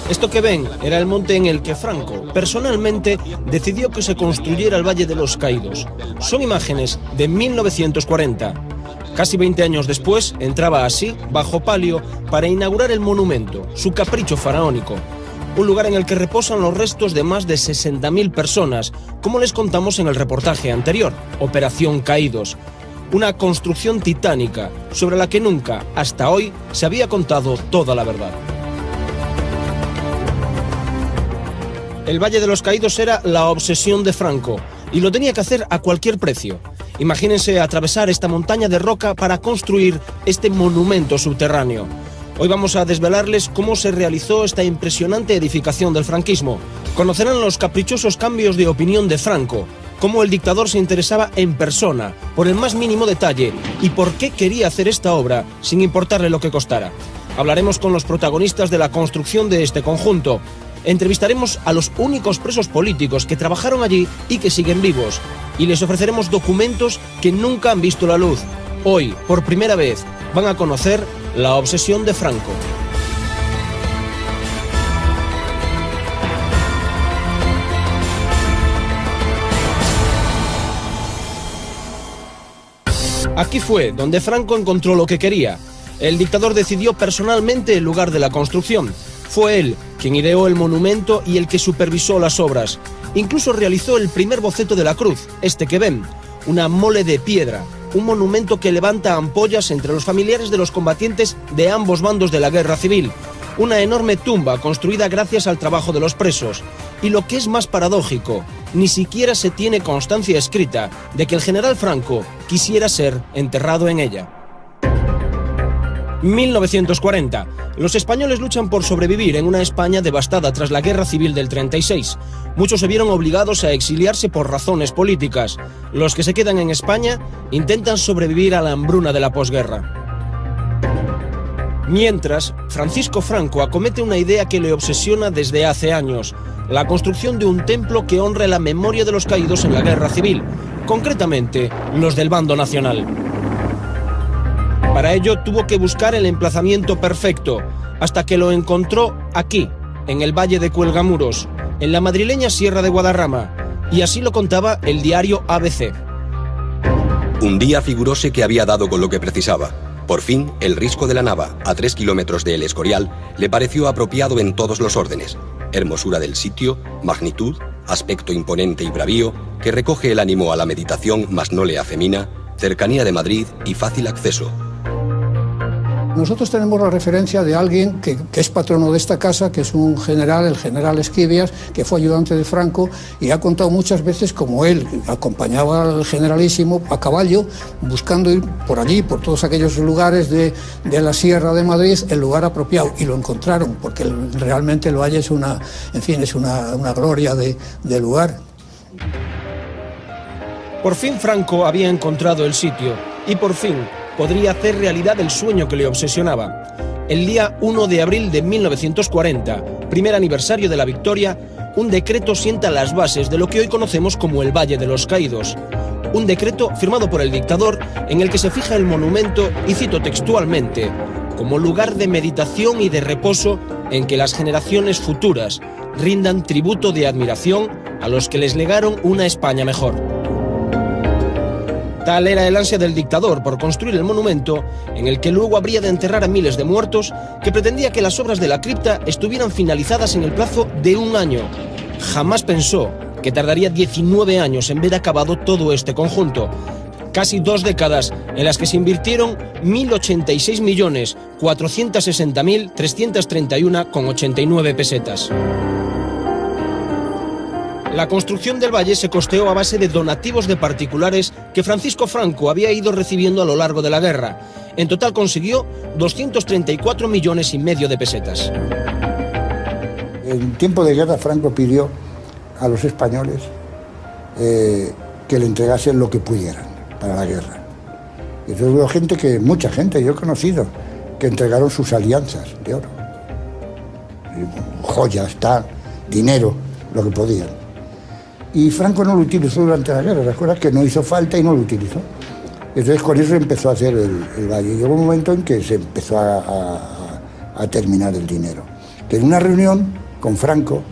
Esto que ven era el monte en el que Franco, personalmente, decidió que se construyera el Valle de los Caídos. Son imágenes de 1940. Casi 20 años después, entraba así, bajo palio, para inaugurar el monumento, su capricho faraónico. Un lugar en el que reposan los restos de más de 60.000 personas, como les contamos en el reportaje anterior, Operación Caídos. Una construcción titánica, sobre la que nunca, hasta hoy, se había contado toda la verdad. El Valle de los Caídos era la obsesión de Franco, y lo tenía que hacer a cualquier precio. Imagínense atravesar esta montaña de roca para construir este monumento subterráneo. Hoy vamos a desvelarles cómo se realizó esta impresionante edificación del franquismo. Conocerán los caprichosos cambios de opinión de Franco, cómo el dictador se interesaba en persona, por el más mínimo detalle, y por qué quería hacer esta obra sin importarle lo que costara. Hablaremos con los protagonistas de la construcción de este conjunto. Entrevistaremos a los únicos presos políticos que trabajaron allí y que siguen vivos. Y les ofreceremos documentos que nunca han visto la luz. Hoy, por primera vez, van a conocer la obsesión de Franco. Aquí fue donde Franco encontró lo que quería. El dictador decidió personalmente el lugar de la construcción. Fue él quien ideó el monumento y el que supervisó las obras. Incluso realizó el primer boceto de la cruz, este que ven, una mole de piedra, un monumento que levanta ampollas entre los familiares de los combatientes de ambos bandos de la guerra civil. Una enorme tumba construida gracias al trabajo de los presos. Y lo que es más paradójico, ni siquiera se tiene constancia escrita de que el general Franco quisiera ser enterrado en ella. 1940. Los españoles luchan por sobrevivir en una España devastada tras la Guerra Civil del 36. Muchos se vieron obligados a exiliarse por razones políticas. Los que se quedan en España intentan sobrevivir a la hambruna de la posguerra. Mientras, Francisco Franco acomete una idea que le obsesiona desde hace años: la construcción de un templo que honre la memoria de los caídos en la Guerra Civil, concretamente los del bando nacional. Para ello tuvo que buscar el emplazamiento perfecto, hasta que lo encontró aquí, en el Valle de Cuelgamuros, en la madrileña Sierra de Guadarrama, y así lo contaba el diario ABC. Un día figuróse que había dado con lo que precisaba. Por fin, el risco de la Nava, a 3 kilómetros de El Escorial, le pareció apropiado en todos los órdenes. Hermosura del sitio, magnitud, aspecto imponente y bravío, que recoge el ánimo a la meditación mas no le afemina, cercanía de Madrid y fácil acceso. Nosotros tenemos la referencia de alguien que es patrono de esta casa, que es un general, el general Esquivias, que fue ayudante de Franco, y ha contado muchas veces como él acompañaba al generalísimo a caballo, buscando ir por allí, por todos aquellos lugares de la Sierra de Madrid, el lugar apropiado, y lo encontraron, porque realmente el valle es una gloria de lugar. Por fin Franco había encontrado el sitio, y por fin podría hacer realidad el sueño que le obsesionaba. El día 1 de abril de 1940, primer aniversario de la victoria, un decreto sienta las bases de lo que hoy conocemos como el Valle de los Caídos. Un decreto firmado por el dictador en el que se fija el monumento, y cito textualmente, como lugar de meditación y de reposo en que las generaciones futuras rindan tributo de admiración a los que les legaron una España mejor. Tal era el ansia del dictador por construir el monumento, en el que luego habría de enterrar a miles de muertos, que pretendía que las obras de la cripta estuvieran finalizadas en el plazo de 1 año. Jamás pensó que tardaría 19 años en ver acabado todo este conjunto. Casi 2 décadas en las que se invirtieron 1.086.460.331,89 pesetas. La construcción del valle se costeó a base de donativos de particulares que Francisco Franco había ido recibiendo a lo largo de la guerra. En total consiguió 234,5 millones de pesetas. En tiempo de guerra Franco pidió a los españoles que le entregasen lo que pudieran para la guerra. Y entonces hubo mucha gente, yo he conocido, que entregaron sus alianzas de oro. Joyas, dinero, lo que podían. Y Franco no lo utilizó durante la guerra, recuerda que no hizo falta y no lo utilizó. Entonces con eso empezó a hacer el valle. Llegó un momento en que se empezó a terminar el dinero. que en una reunión con Franco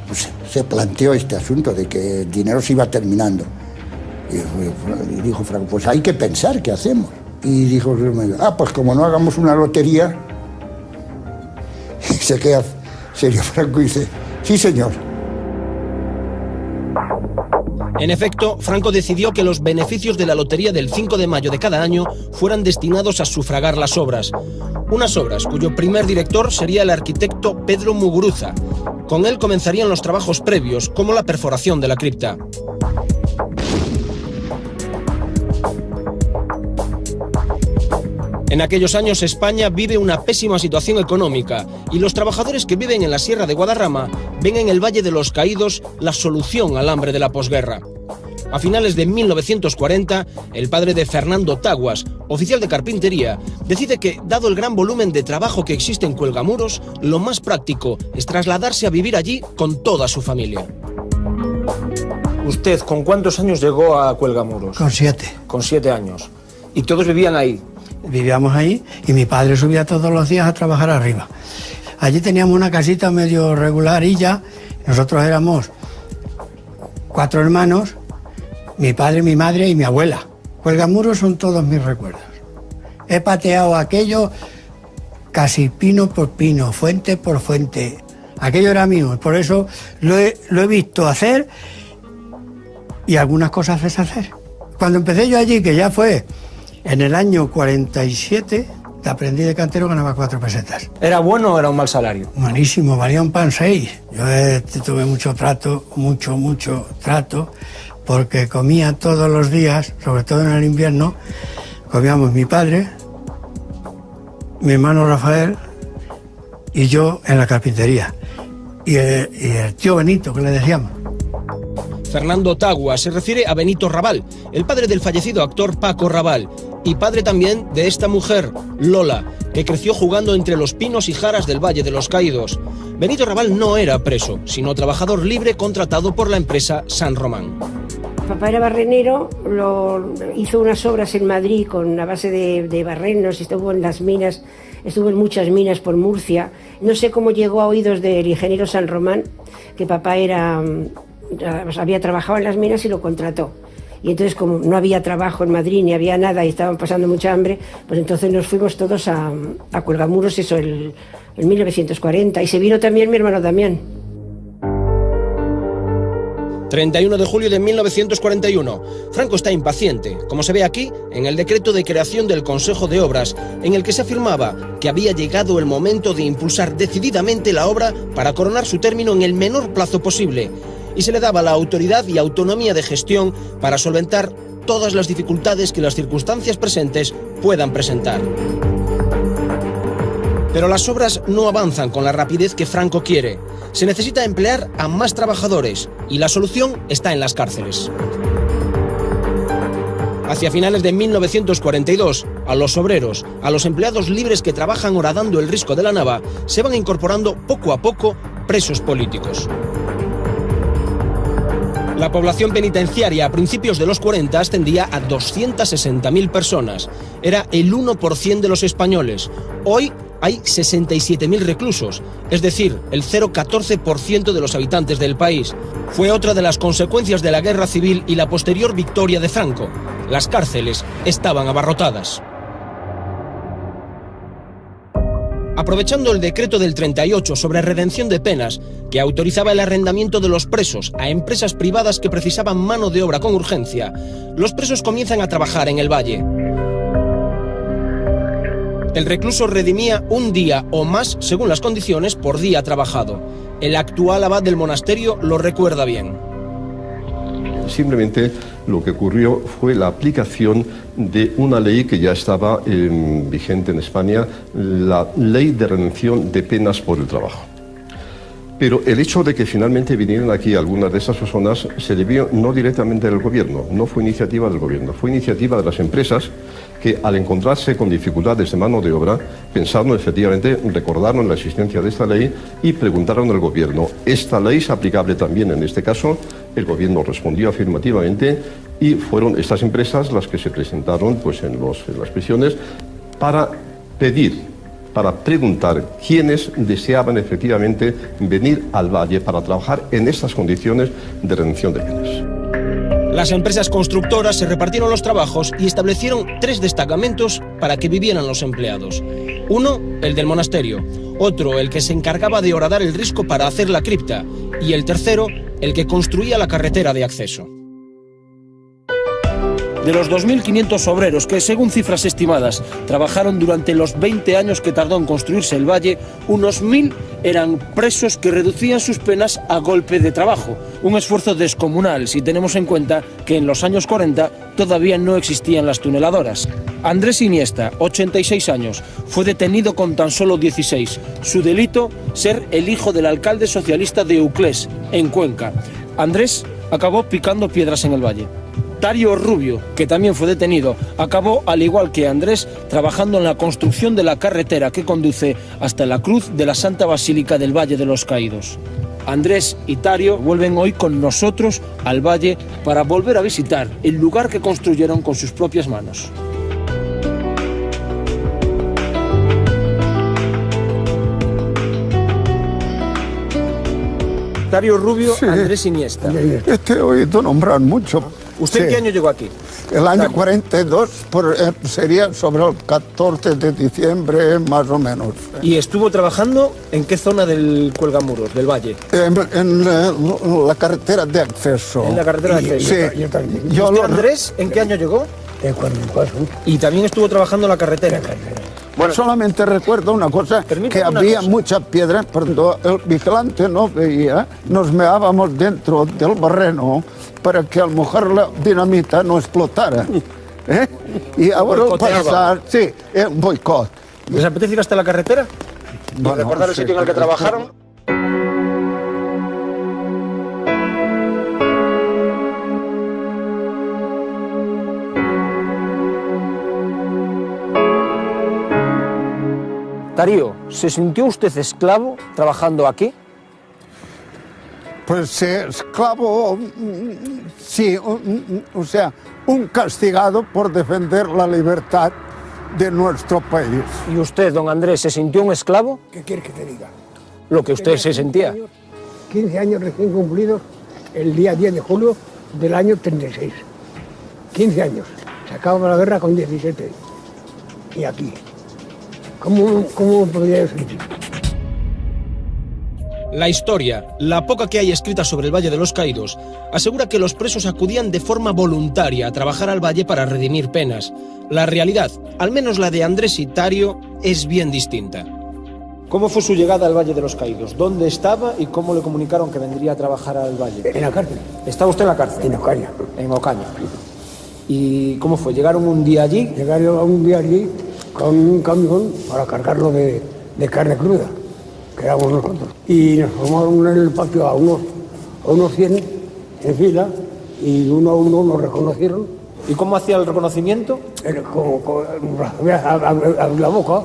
pues, se planteó este asunto de que el dinero se iba terminando. Y dijo Franco, pues hay que pensar qué hacemos. Y dijo, pues como no hagamos una lotería. Y se queda serio Franco y dice, sí señor. En efecto, Franco decidió que los beneficios de la lotería del 5 de mayo de cada año fueran destinados a sufragar las obras. Unas obras cuyo primer director sería el arquitecto Pedro Muguruza. Con él comenzarían los trabajos previos, como la perforación de la cripta. En aquellos años España vive una pésima situación económica y los trabajadores que viven en la Sierra de Guadarrama ven en el Valle de los Caídos la solución al hambre de la posguerra. A finales de 1940, el padre de Fernando Taguas, oficial de carpintería, decide que, dado el gran volumen de trabajo que existe en Cuelgamuros, lo más práctico es trasladarse a vivir allí con toda su familia. ¿Usted con cuántos años llegó a Cuelgamuros? Con 7. Con 7 años. ¿Y todos vivían ahí? Vivíamos ahí y mi padre subía todos los días a trabajar arriba. Allí teníamos una casita medio regularilla. Nosotros éramos 4 hermanos, mi padre, mi madre y mi abuela. Cuelgamuros son todos mis recuerdos. He pateado aquello casi pino por pino, fuente por fuente. Aquello era mío, por eso lo he visto hacer y algunas cosas deshacer. Cuando empecé yo allí, que ya fue en el año 47, te aprendí de cantero, ganaba 4 pesetas. ¿Era bueno o era un mal salario? Buenísimo, valía un pan 6. Yo tuve mucho trato, mucho trato, porque comía todos los días, sobre todo en el invierno, comíamos mi padre, mi hermano Rafael y yo en la carpintería. Y el tío Benito, que le decíamos. Fernando Taguas se refiere a Benito Raval, el padre del fallecido actor Paco Raval, y padre también de esta mujer, Lola, que creció jugando entre los pinos y jaras del Valle de los Caídos. Benito Raval no era preso, sino trabajador libre contratado por la empresa San Román. Papá era barrenero, hizo unas obras en Madrid con la base de barrenos, estuvo en las minas, estuvo en muchas minas por Murcia. No sé cómo llegó a oídos del ingeniero San Román, que papá había trabajado en las minas y lo contrató. Y entonces, como no había trabajo en Madrid ni había nada y estaban pasando mucha hambre, pues entonces nos fuimos todos a Cuelgamuros, eso, en 1940. Y se vino también mi hermano Damián. 31 de julio de 1941. Franco está impaciente, como se ve aquí, en el decreto de creación del Consejo de Obras, en el que se afirmaba que había llegado el momento de impulsar decididamente la obra para coronar su término en el menor plazo posible, y se le daba la autoridad y autonomía de gestión para solventar todas las dificultades que las circunstancias presentes puedan presentar. Pero las obras no avanzan con la rapidez que Franco quiere. Se necesita emplear a más trabajadores y la solución está en las cárceles. Hacia finales de 1942, a los obreros, a los empleados libres que trabajan horadando el risco de la Nava, se van incorporando poco a poco presos políticos. La población penitenciaria a principios de los 40 ascendía a 260.000 personas. Era el 1% de los españoles. Hoy hay 67.000 reclusos, es decir, el 0,14% de los habitantes del país. Fue otra de las consecuencias de la guerra civil y la posterior victoria de Franco. Las cárceles estaban abarrotadas. Aprovechando el decreto del 38 sobre redención de penas, que autorizaba el arrendamiento de los presos a empresas privadas que precisaban mano de obra con urgencia, los presos comienzan a trabajar en el valle. El recluso redimía un día o más, según las condiciones, por día trabajado. El actual abad del monasterio lo recuerda bien. Simplemente lo que ocurrió fue la aplicación de una ley que ya estaba vigente en España, la Ley de Redención de Penas por el Trabajo. Pero el hecho de que finalmente vinieran aquí algunas de esas personas se debió no directamente del gobierno, no fue iniciativa del gobierno, fue iniciativa de las empresas que al encontrarse con dificultades de mano de obra, pensaron efectivamente, recordaron la existencia de esta ley y preguntaron al gobierno, ¿esta ley es aplicable también en este caso? El gobierno respondió afirmativamente y fueron estas empresas las que se presentaron pues, en las prisiones para pedir para preguntar quiénes deseaban efectivamente venir al valle para trabajar en estas condiciones de redención de penas. Las empresas constructoras se repartieron los trabajos y establecieron 3 destacamentos para que vivieran los empleados. Uno, el del monasterio, otro, el que se encargaba de horadar el risco para hacer la cripta, y el tercero, el que construía la carretera de acceso. De los 2.500 obreros que, según cifras estimadas, trabajaron durante los 20 años que tardó en construirse el valle, unos 1.000 eran presos que reducían sus penas a golpe de trabajo. Un esfuerzo descomunal si tenemos en cuenta que en los años 40 todavía no existían las tuneladoras. Andrés Iniesta, 86 años, fue detenido con tan solo 16. Su delito, ser el hijo del alcalde socialista de Euclés, en Cuenca. Andrés acabó picando piedras en el valle. Tario Rubio, que también fue detenido, acabó, al igual que Andrés, trabajando en la construcción de la carretera que conduce hasta la cruz de la Santa Basílica del Valle de los Caídos. Andrés y Tario vuelven hoy con nosotros al valle para volver a visitar el lugar que construyeron con sus propias manos. Tario Rubio, sí. Andrés Iniesta. Te he oído nombrar mucho. ¿Usted en qué año llegó aquí? El año 42, sería sobre el 14 de diciembre, más o menos. ¿Y estuvo trabajando en qué zona del Cuelgamuros, del valle? En la carretera de acceso. En la carretera de acceso. Sí. ¿Y usted, Andrés, en qué año llegó? En 44. Y también estuvo trabajando en la carretera. Bueno, solamente recuerdo una cosa, que había mucha piedra, cuando el vigilante no veía, nos meábamos dentro del barreno para que al mojar la dinamita no explotara. Y ahora pasar, sí, un boicot. ¿Les apetece ir hasta la carretera? Bueno, ¿recordar el sitio en el que trabajaron? Darío, ¿se sintió usted esclavo trabajando aquí? Pues esclavo, sí, o sea, un castigado por defender la libertad de nuestro país. ¿Y usted, don Andrés, se sintió un esclavo? ¿Qué quieres que te diga? Lo que usted se sentía. 15 años recién cumplidos el día 10 de julio del año 36. 15 años. Se acaba la guerra con 17. Y aquí. ¿Cómo podría sentir? La historia, la poca que hay escrita sobre el Valle de los Caídos, asegura que los presos acudían de forma voluntaria a trabajar al valle para redimir penas. La realidad, al menos la de Andrés y Tario, es bien distinta. ¿Cómo fue su llegada al Valle de los Caídos? ¿Dónde estaba y cómo le comunicaron que vendría a trabajar al valle? En la cárcel. ¿Estaba usted en la cárcel? En Ocaña. En Ocaña. ¿Y cómo fue? ¿Llegaron un día allí? Llegaron un día allí con un camión para cargarlo de carne cruda, que éramos nosotros. Y nos formaron en el patio a unos 100 en fila, y uno a uno nos reconocieron. ¿Y cómo hacía el reconocimiento? Abrir la boca,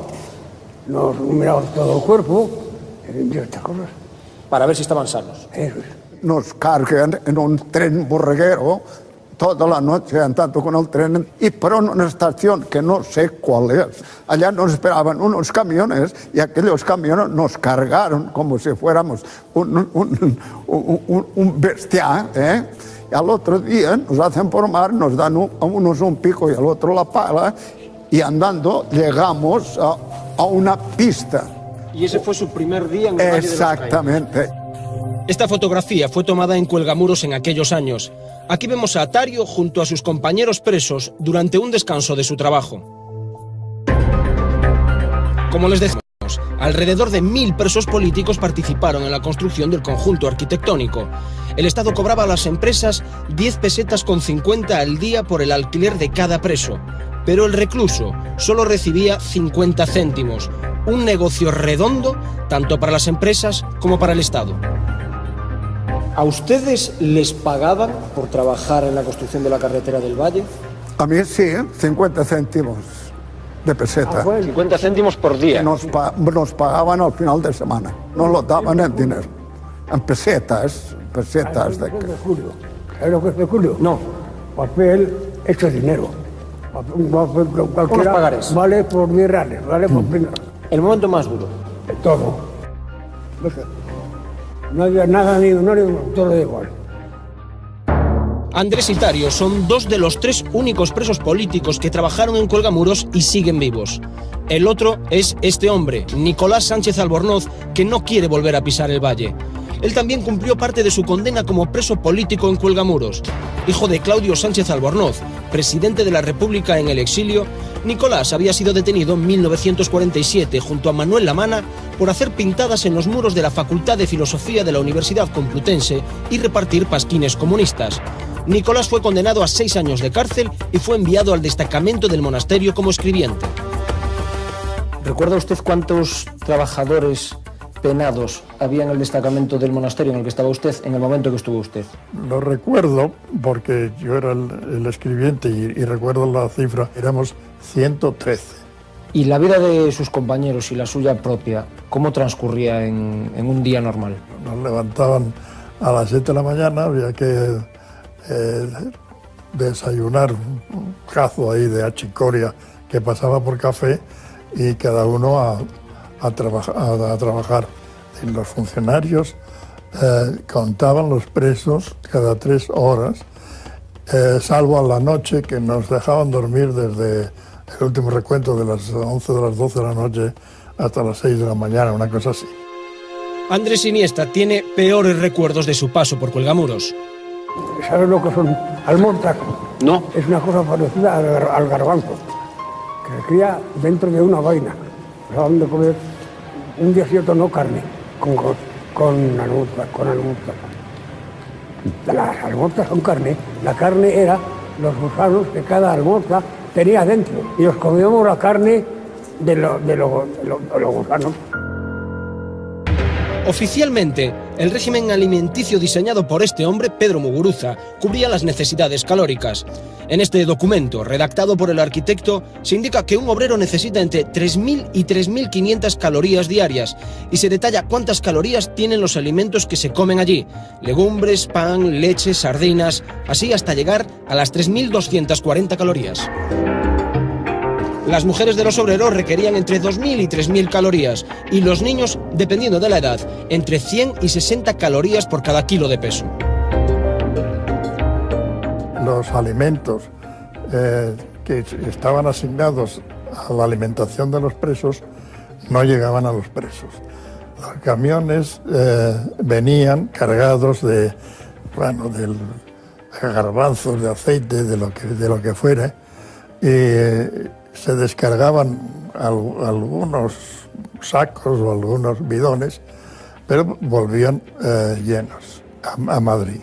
nos miraban todo el cuerpo, y estas cosas. Para ver si estaban sanos. Eso es. Nos cargan en un tren borreguero toda la noche andando con el tren y por una estación que no sé cuál es. Allá nos esperaban unos camiones y aquellos camiones nos cargaron como si fuéramos un bestia, Y al otro día nos hacen por mar, nos dan a unos un pico y al otro la pala y andando llegamos a una pista. ¿Y ese fue su primer día en el Valle de los Caídos? Exactamente. Esta fotografía fue tomada en Cuelgamuros en aquellos años. Aquí vemos a Tario junto a sus compañeros presos durante un descanso de su trabajo. Como les decimos, alrededor de 1000 presos políticos participaron en la construcción del conjunto arquitectónico. El Estado cobraba a las empresas 10 pesetas con 50 al día por el alquiler de cada preso, pero el recluso solo recibía 50 céntimos, un negocio redondo tanto para las empresas como para el Estado. ¿A ustedes les pagaban por trabajar en la construcción de la carretera del Valle? A mí sí, 50 céntimos de peseta. 50 céntimos por día. Nos pagaban al final de semana, nos lo daban en dinero, en pesetas. ¿Sabes lo que es peculio? No. Papel hecho dinero. ¿Unos pagares? Vale por 10 reales, vale por primero. El momento más duro. Todo. No había nada, ni uno, ni uno, todo igual. Andrés y Tario son dos de los 3 únicos presos políticos que trabajaron en Cuelgamuros y siguen vivos. El otro es este hombre, Nicolás Sánchez Albornoz, que no quiere volver a pisar el valle. Él también cumplió parte de su condena como preso político en Cuelgamuros. Hijo de Claudio Sánchez Albornoz, presidente de la República en el exilio, Nicolás había sido detenido en 1947 junto a Manuel Lamana por hacer pintadas en los muros de la Facultad de Filosofía de la Universidad Complutense y repartir pasquines comunistas. Nicolás fue condenado a 6 años de cárcel y fue enviado al destacamento del monasterio como escribiente. ¿Recuerda usted cuántos trabajadores penados había en el destacamento del monasterio en el que estaba usted en el momento que estuvo usted? Lo recuerdo porque yo era el escribiente y recuerdo la cifra, éramos 113. ¿Y la vida de sus compañeros y la suya propia, cómo transcurría en un día normal? Nos levantaban a las 7 de la mañana, había que desayunar un cazo ahí de achicoria que pasaba por café y cada uno a trabajar. Y los funcionarios contaban los presos cada 3 horas, salvo a la noche que nos dejaban dormir desde el último recuento de las 11 de las 12 de la noche hasta las 6 de la mañana, una cosa así. Andrés Iniesta tiene peores recuerdos de su paso por Cuelgamuros. ¿Sabes lo que son almortas? No. Es una cosa parecida al garbanzo, que se cría dentro de una vaina. Daban de comer un día y otro no carne, con almortas. Las almortas son carne. La carne era los gusanos que cada almorza tenía dentro. Y os comíamos la carne de los gusanos. Oficialmente, el régimen alimenticio diseñado por este hombre, Pedro Muguruza, cubría las necesidades calóricas. En este documento, redactado por el arquitecto, se indica que un obrero necesita entre 3.000 y 3.500 calorías diarias y se detalla cuántas calorías tienen los alimentos que se comen allí: legumbres, pan, leche, sardinas, así hasta llegar a las 3.240 calorías. Las mujeres de los obreros requerían entre 2.000 y 3.000 calorías y los niños, dependiendo de la edad, entre 100 y 60 calorías por cada kilo de peso. Los alimentos que estaban asignados a la alimentación de los presos no llegaban a los presos. Los camiones venían cargados de garbanzos, de aceite, de lo que fuera, y se descargaban algunos sacos o algunos bidones, pero volvían llenos a Madrid.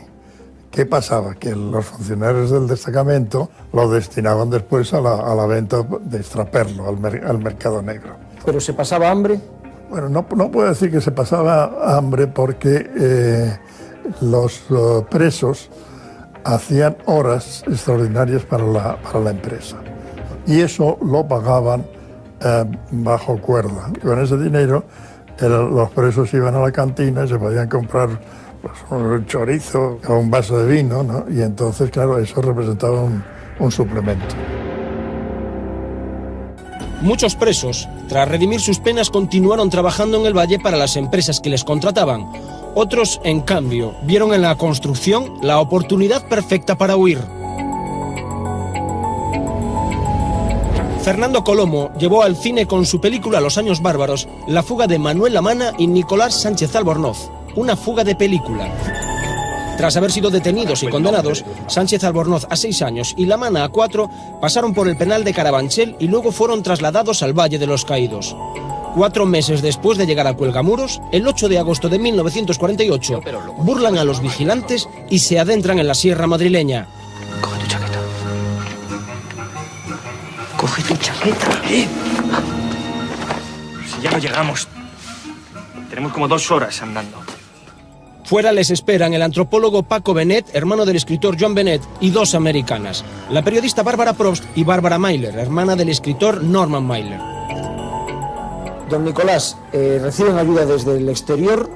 ¿Qué pasaba? Que los funcionarios del destacamento lo destinaban después a la venta de extraperlo, al mercado negro. ¿Pero se pasaba hambre? Bueno, no puedo decir que se pasaba hambre porque los presos hacían horas extraordinarias para la empresa. Y eso lo pagaban bajo cuerda. Con ese dinero los presos iban a la cantina y se podían comprar pues, un chorizo o un vaso de vino, ¿no? Y entonces, claro, eso representaba un suplemento. Muchos presos, tras redimir sus penas, continuaron trabajando en el valle para las empresas que les contrataban. Otros, en cambio, vieron en la construcción la oportunidad perfecta para huir. Fernando Colomo llevó al cine con su película Los años bárbaros la fuga de Manuel Lamana y Nicolás Sánchez Albornoz, una fuga de película. Tras haber sido detenidos y condenados, Sánchez Albornoz a 6 años y Lamana a 4 pasaron por el penal de Carabanchel y luego fueron trasladados al Valle de los Caídos. 4 meses después de llegar a Cuelgamuros, el 8 de agosto de 1948, burlan a los vigilantes y se adentran en la sierra madrileña. Coge tu chaqueta. Coge tu chaqueta. Si ya no llegamos. Tenemos como 2 horas andando. Fuera les esperan el antropólogo Paco Benet, hermano del escritor Joan Benet, y 2 americanas, la periodista Bárbara Probst y Bárbara Myler, hermana del escritor Norman Mailer. Don Nicolás, reciben ayuda desde el exterior,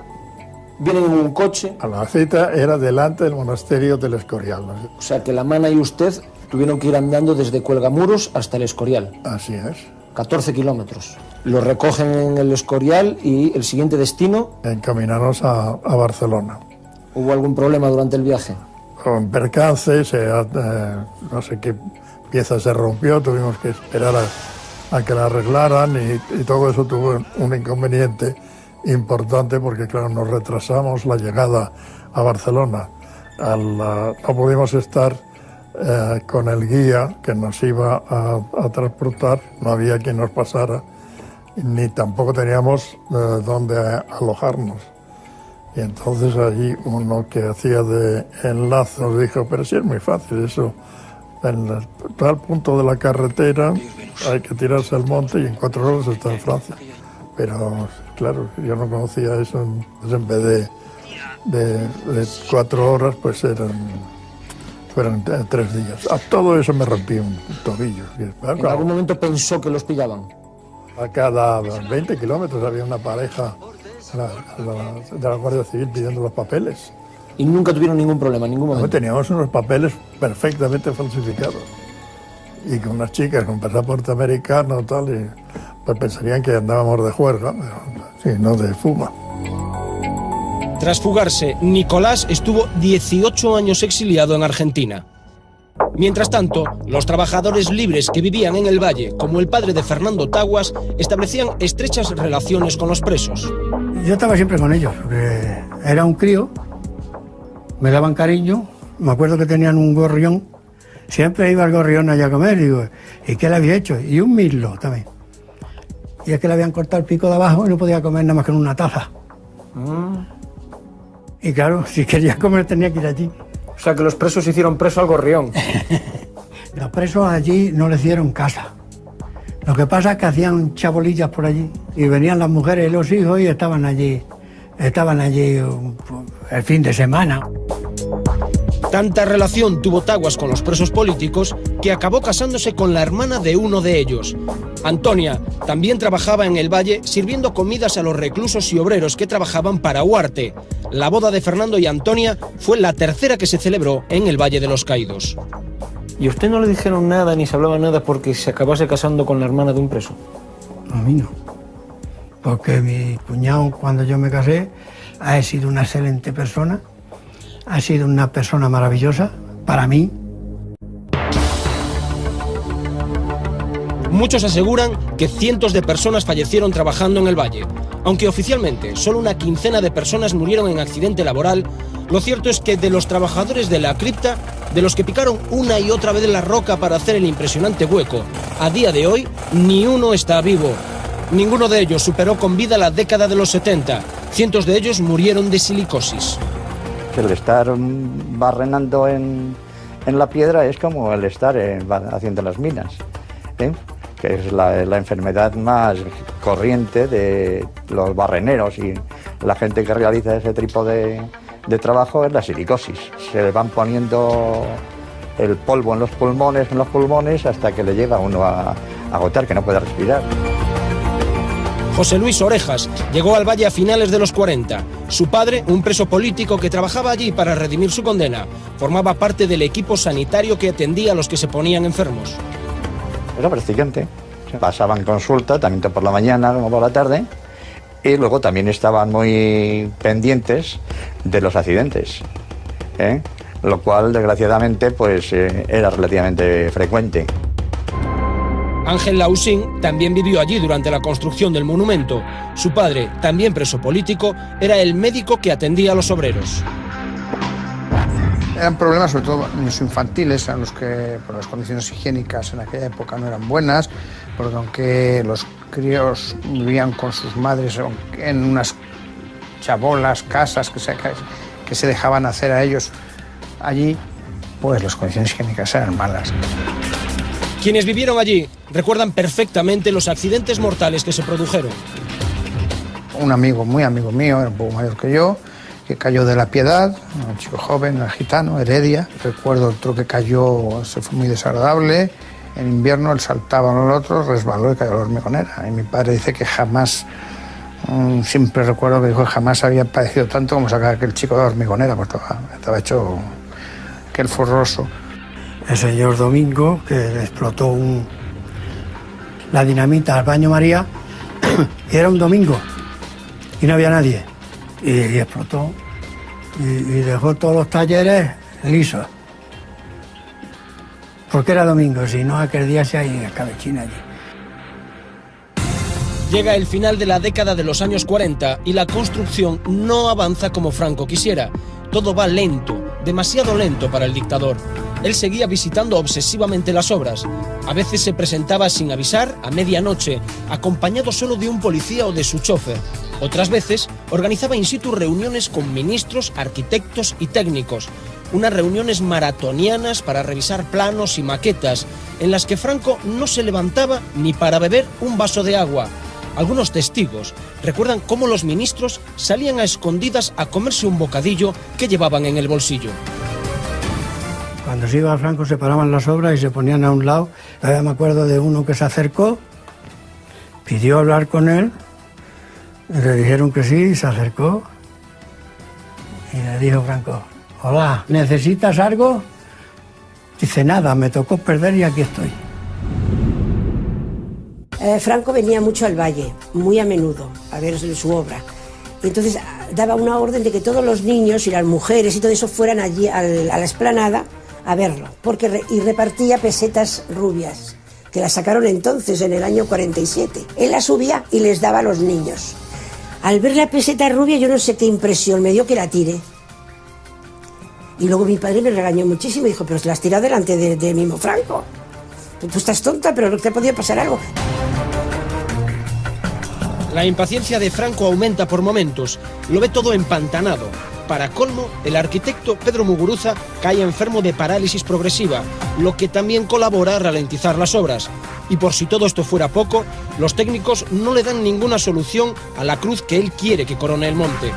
vienen en un coche. La cita era delante del monasterio del Escorial. O sea que Lamana y usted tuvieron que ir andando desde Cuelgamuros hasta el Escorial. Así es. 14 kilómetros. Los recogen en el Escorial y el siguiente destino... Encaminarnos a Barcelona. ¿Hubo algún problema durante el viaje? Con percances, no sé qué pieza se rompió, tuvimos que esperar a que la arreglaran y todo eso tuvo un inconveniente importante porque, claro, nos retrasamos la llegada a Barcelona. No pudimos estar con el guía que nos iba a transportar, no había quien nos pasara, ni tampoco teníamos dónde alojarnos. Y entonces allí uno que hacía de enlace nos dijo, pero sí es muy fácil eso, en tal punto de la carretera hay que tirarse al monte y en 4 horas está en Francia. Pero claro, yo no conocía eso, entonces en vez de 4 horas pues fueron 3 días. A todo eso me rompí un tobillo. ¿En algún momento pensó que los pillaban? A cada 20 kilómetros había una pareja de la Guardia Civil pidiendo los papeles. ¿Y nunca tuvieron ningún problema, en ningún momento? Teníamos unos papeles perfectamente falsificados. Y con unas chicas con pasaporte americano tal, y pues pensarían que andábamos de juerga, sí, no de fuga. Tras fugarse, Nicolás estuvo 18 años exiliado en Argentina. Mientras tanto, los trabajadores libres que vivían en el valle, como el padre de Fernando Taguas, establecían estrechas relaciones con los presos. Yo estaba siempre con ellos, porque era un crío, me daban cariño, me acuerdo que tenían un gorrión, siempre iba al gorrión allá a comer, y digo, ¿y qué le había hecho? Y un mirlo también. Y es que le habían cortado el pico de abajo y no podía comer nada más que en una taza. Y claro, si quería comer tenía que ir allí. O sea que los presos hicieron preso al gorrión. Los presos allí no le hicieron casa. Lo que pasa es que hacían chabolillas por allí y venían las mujeres y los hijos y estaban allí el fin de semana. Tanta relación tuvo Taguas con los presos políticos que acabó casándose con la hermana de uno de ellos. Antonia también trabajaba en el valle sirviendo comidas a los reclusos y obreros que trabajaban para Huarte. La boda de Fernando y Antonia fue la tercera que se celebró en el Valle de los Caídos. ¿Y a usted no le dijeron nada ni se hablaba nada porque se acabase casando con la hermana de un preso? A mí no. Porque mi cuñado, cuando yo me casé, ha sido una excelente persona. Ha sido una persona maravillosa para mí. Muchos aseguran que cientos de personas fallecieron trabajando en el valle. Aunque oficialmente solo una quincena de personas murieron en accidente laboral, lo cierto es que de los trabajadores de la cripta, de los que picaron una y otra vez la roca para hacer el impresionante hueco, a día de hoy ni uno está vivo. Ninguno de ellos superó con vida la década de los 70. Cientos de ellos murieron de silicosis. El estar barrenando en la piedra es como el estar haciendo las minas, que es la enfermedad más corriente de los barreneros y la gente que realiza ese tipo de trabajo es la silicosis. Se le van poniendo el polvo en los pulmones hasta que le llega a uno a agotar, que no puede respirar. José Luis Orejas llegó al valle a finales de los 40. Su padre, un preso político que trabajaba allí para redimir su condena, formaba parte del equipo sanitario que atendía a los que se ponían enfermos. Era practicante. Pasaban consulta, tanto por la mañana como por la tarde, y luego también estaban muy pendientes de los accidentes, lo cual, desgraciadamente, pues era relativamente frecuente. Ángel Lausín también vivió allí durante la construcción del monumento. Su padre, también preso político, era el médico que atendía a los obreros. Eran problemas sobre todo los infantiles, en los que por las condiciones higiénicas en aquella época no eran buenas, porque aunque los críos vivían con sus madres en unas chabolas, casas que se dejaban hacer a ellos allí, pues las condiciones higiénicas eran malas. Quienes vivieron allí recuerdan perfectamente los accidentes mortales que se produjeron. Un amigo, muy amigo mío, era un poco mayor que yo, que cayó de la Piedad, un chico joven, un gitano, Heredia. Recuerdo otro que cayó, se fue muy desagradable. En invierno él saltaba uno al otro, resbaló y cayó a la Hormigonera. Y mi padre dice que jamás, siempre recuerdo que dijo que jamás había padecido tanto como sacar aquel chico de la Hormigonera, pues estaba hecho aquel forroso. El señor Domingo, que le explotó la dinamita al baño María, y era un domingo, y no había nadie. Y explotó, y dejó todos los talleres lisos. Porque era domingo, si no aquel día se hay escabechina allí. Llega el final de la década de los años 40 y la construcción no avanza como Franco quisiera. Todo va lento, demasiado lento para el dictador. Él seguía visitando obsesivamente las obras. A veces se presentaba sin avisar, a medianoche, acompañado solo de un policía o de su chofer. Otras veces organizaba in situ reuniones con ministros, arquitectos y técnicos. Unas reuniones maratonianas para revisar planos y maquetas, en las que Franco no se levantaba ni para beber un vaso de agua. Algunos testigos recuerdan cómo los ministros salían a escondidas a comerse un bocadillo que llevaban en el bolsillo. Cuando se iba a Franco se paraban las obras y se ponían a un lado. Todavía me acuerdo de uno que se acercó, pidió hablar con él, le dijeron que sí, se acercó y le dijo Franco: hola, ¿necesitas algo? Dice: nada, me tocó perder y aquí estoy. Franco venía mucho al Valle, muy a menudo, a ver su obra. Y entonces daba una orden de que todos los niños y las mujeres y todo eso fueran allí a la explanada a verlo, y repartía pesetas rubias, que las sacaron entonces, en el año 47. Él las subía y les daba a los niños. Al ver la peseta rubia, yo no sé qué impresión me dio, que la tiré. Y luego mi padre me regañó muchísimo y dijo: pero la has tirado delante de mismo Franco. Tú estás tonta, pero no te podía pasar algo. La impaciencia de Franco aumenta por momentos. Lo ve todo empantanado. Para colmo, el arquitecto Pedro Muguruza cae enfermo de parálisis progresiva, lo que también colabora a ralentizar las obras. Y por si todo esto fuera poco, los técnicos no le dan ninguna solución a la cruz que él quiere que corone el monte.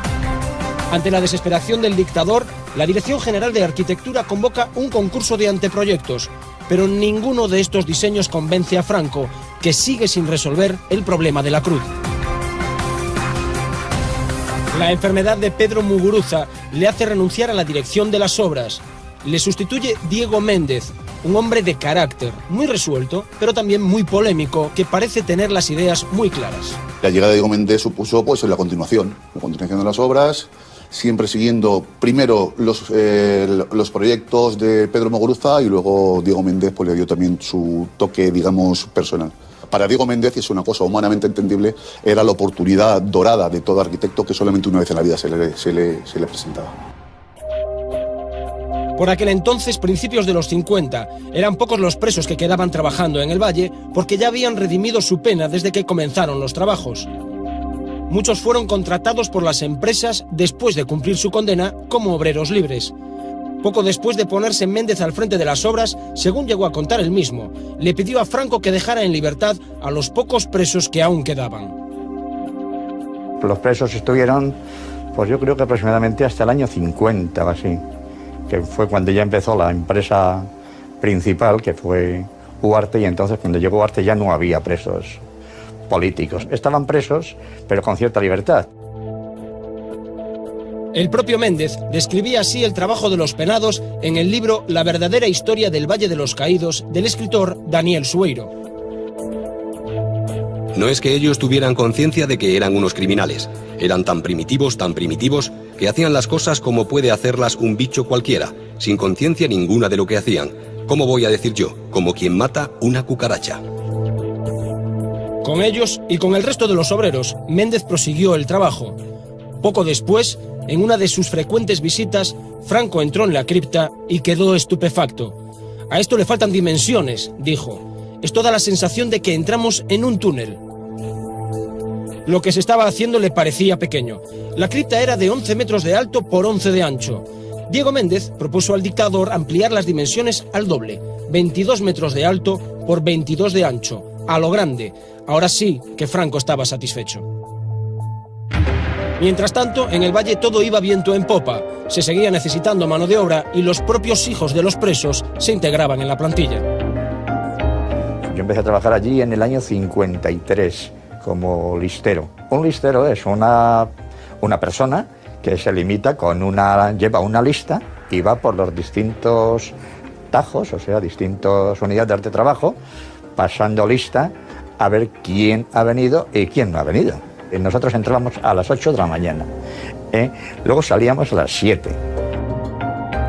Ante la desesperación del dictador, la Dirección General de Arquitectura convoca un concurso de anteproyectos, pero ninguno de estos diseños convence a Franco, que sigue sin resolver el problema de la cruz. La enfermedad de Pedro Muguruza le hace renunciar a la dirección de las obras. Le sustituye Diego Méndez, un hombre de carácter, muy resuelto, pero también muy polémico, que parece tener las ideas muy claras. La llegada de Diego Méndez supuso la continuación de las obras, siempre siguiendo primero los proyectos de Pedro Muguruza, y luego Diego Méndez le dio también su toque, digamos, personal. Para Diego Méndez, y es una cosa humanamente entendible, era la oportunidad dorada de todo arquitecto que solamente una vez en la vida se le presentaba. Por aquel entonces, principios de los 50, eran pocos los presos que quedaban trabajando en el Valle, porque ya habían redimido su pena desde que comenzaron los trabajos. Muchos fueron contratados por las empresas después de cumplir su condena como obreros libres. Poco después de ponerse Méndez al frente de las obras, según llegó a contar él mismo, le pidió a Franco que dejara en libertad a los pocos presos que aún quedaban. Los presos estuvieron, pues yo creo que aproximadamente hasta el año 50 o así, que fue cuando ya empezó la empresa principal, que fue Huarte, y entonces cuando llegó Huarte ya no había presos políticos. Estaban presos, pero con cierta libertad. El propio Méndez describía así el trabajo de los penados en el libro La verdadera historia del Valle de los Caídos, del escritor Daniel Sueiro. No es que ellos tuvieran conciencia de que eran unos criminales. Eran tan primitivos, que hacían las cosas como puede hacerlas un bicho cualquiera, sin conciencia ninguna de lo que hacían. ¿Cómo voy a decir yo? Como quien mata una cucaracha. Con ellos y con el resto de los obreros, Méndez prosiguió el trabajo. Poco después, en una de sus frecuentes visitas, Franco entró en la cripta y quedó estupefacto. A esto le faltan dimensiones, dijo. Esto da la sensación de que entramos en un túnel. Lo que se estaba haciendo le parecía pequeño. La cripta era de 11 metros de alto por 11 de ancho. Diego Méndez propuso al dictador ampliar las dimensiones al doble, 22 metros de alto por 22 de ancho, a lo grande. Ahora sí que Franco estaba satisfecho. Mientras tanto, en el Valle todo iba viento en popa. Se seguía necesitando mano de obra y los propios hijos de los presos se integraban en la plantilla. Yo empecé a trabajar allí en el año 53 como listero. Un listero es una persona que se limita lleva una lista y va por los distintos tajos, o sea, distintas unidades de trabajo, pasando lista a ver quién ha venido y quién no ha venido. Nosotros entrábamos a las 8 de la mañana, luego salíamos a las 7.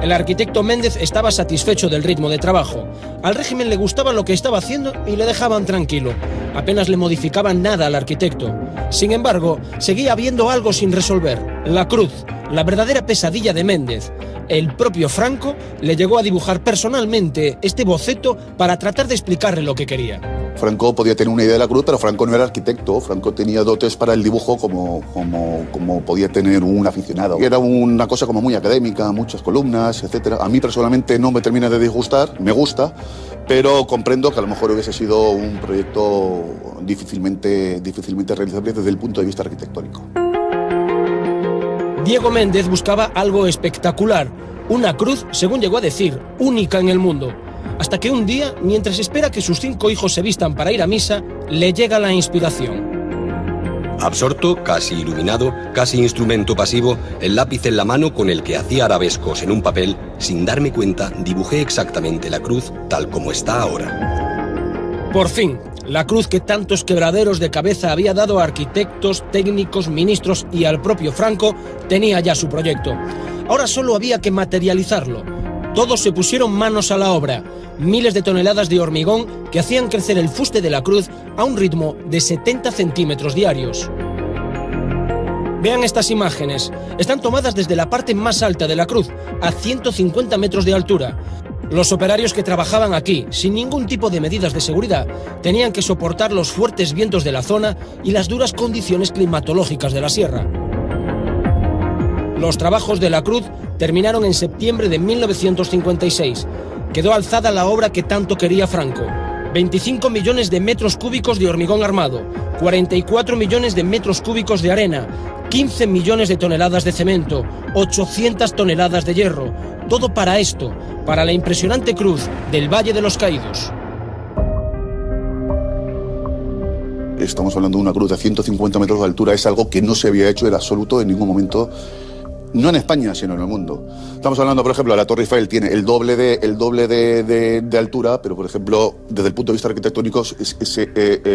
El arquitecto Méndez estaba satisfecho del ritmo de trabajo. Al régimen le gustaba lo que estaba haciendo y le dejaban tranquilo. Apenas le modificaban nada al arquitecto. Sin embargo, seguía habiendo algo sin resolver. La cruz, la verdadera pesadilla de Méndez. El propio Franco le llegó a dibujar personalmente este boceto para tratar de explicarle lo que quería. Franco podía tener una idea de la cruz, pero Franco no era arquitecto. Franco tenía dotes para el dibujo como podía tener un aficionado. Era una cosa como muy académica, muchas columnas, etc. A mí personalmente no me termina de disgustar, me gusta, pero comprendo que a lo mejor hubiese sido un proyecto difícilmente realizable desde el punto de vista arquitectónico. Diego Méndez buscaba algo espectacular, una cruz, según llegó a decir, única en el mundo. Hasta que un día, mientras espera que sus 5 hijos se vistan para ir a misa, le llega la inspiración. Absorto, casi iluminado, casi instrumento pasivo, el lápiz en la mano con el que hacía arabescos en un papel, sin darme cuenta, dibujé exactamente la cruz tal como está ahora. Por fin, la cruz que tantos quebraderos de cabeza había dado a arquitectos, técnicos, ministros y al propio Franco, tenía ya su proyecto. Ahora solo había que materializarlo. Todos se pusieron manos a la obra. Miles de toneladas de hormigón que hacían crecer el fuste de la cruz a un ritmo de 70 centímetros diarios. Vean estas imágenes. Están tomadas desde la parte más alta de la cruz, a 150 metros de altura. Los operarios que trabajaban aquí, sin ningún tipo de medidas de seguridad, tenían que soportar los fuertes vientos de la zona y las duras condiciones climatológicas de la sierra. Los trabajos de la cruz terminaron en septiembre de 1956. Quedó alzada la obra que tanto quería Franco. 25 millones de metros cúbicos de hormigón armado, 44 millones de metros cúbicos de arena, 15 millones de toneladas de cemento, 800 toneladas de hierro. Todo para esto, para la impresionante cruz del Valle de los Caídos. Estamos hablando de una cruz de 150 metros de altura. Es algo que no se había hecho en absoluto en ningún momento. No en España, sino en el mundo. Estamos hablando, por ejemplo, la Torre Eiffel tiene el doble de altura, pero, por ejemplo, desde el punto de vista arquitectónico,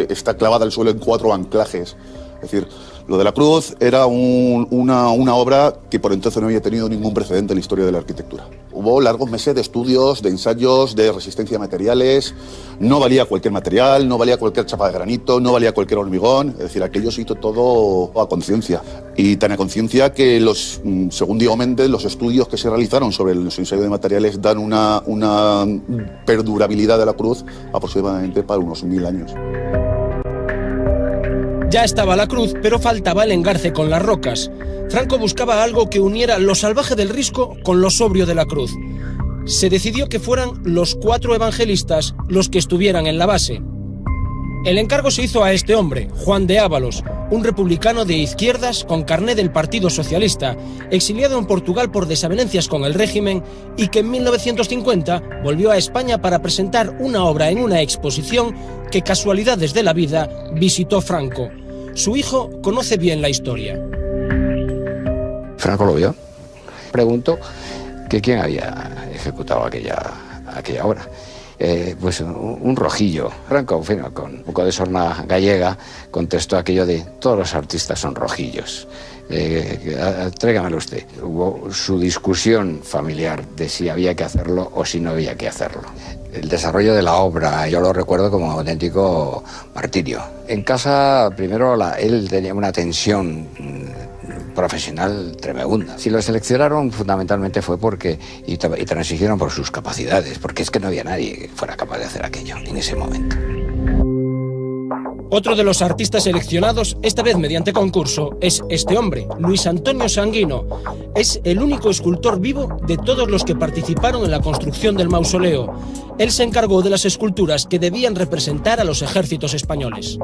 está clavada al suelo en 4 anclajes. Es decir, lo de la cruz era una obra que por entonces no había tenido ningún precedente en la historia de la arquitectura. Hubo largos meses de estudios, de ensayos, de resistencia a materiales. No valía cualquier material, no valía cualquier chapa de granito, no valía cualquier hormigón. Es decir, aquello se hizo todo a conciencia. Y tan a conciencia que, según Diego Méndez, los estudios que se realizaron sobre los ensayos de materiales dan una perdurabilidad de la cruz aproximadamente para unos 1000 años. Ya estaba la cruz, pero faltaba el engarce con las rocas. Franco buscaba algo que uniera lo salvaje del risco con lo sobrio de la cruz. Se decidió que fueran los 4 evangelistas los que estuvieran en la base. El encargo se hizo a este hombre, Juan de Ábalos, un republicano de izquierdas con carné del Partido Socialista, exiliado en Portugal por desavenencias con el régimen y que en 1950 volvió a España para presentar una obra en una exposición que, casualidades de la vida, visitó Franco. Su hijo conoce bien la historia. Franco lo vio. Preguntó que quién había ejecutado aquella obra. Pues un rojillo. Franco, con un poco de sorna gallega, contestó aquello de: todos los artistas son rojillos. Tráigamelo usted. Hubo su discusión familiar de si había que hacerlo o si no había que hacerlo. El desarrollo de la obra yo lo recuerdo como un auténtico martirio. En casa, primero, él tenía una tensión profesional tremenda. Si lo seleccionaron fundamentalmente fue porque y transigieron por sus capacidades, porque es que no había nadie que fuera capaz de hacer aquello en ese momento. Otro de los artistas seleccionados, esta vez mediante concurso, es este hombre, Luis Antonio Sanguino. Es el único escultor vivo de todos los que participaron en la construcción del mausoleo. Él se encargó de las esculturas que debían representar a los ejércitos españoles.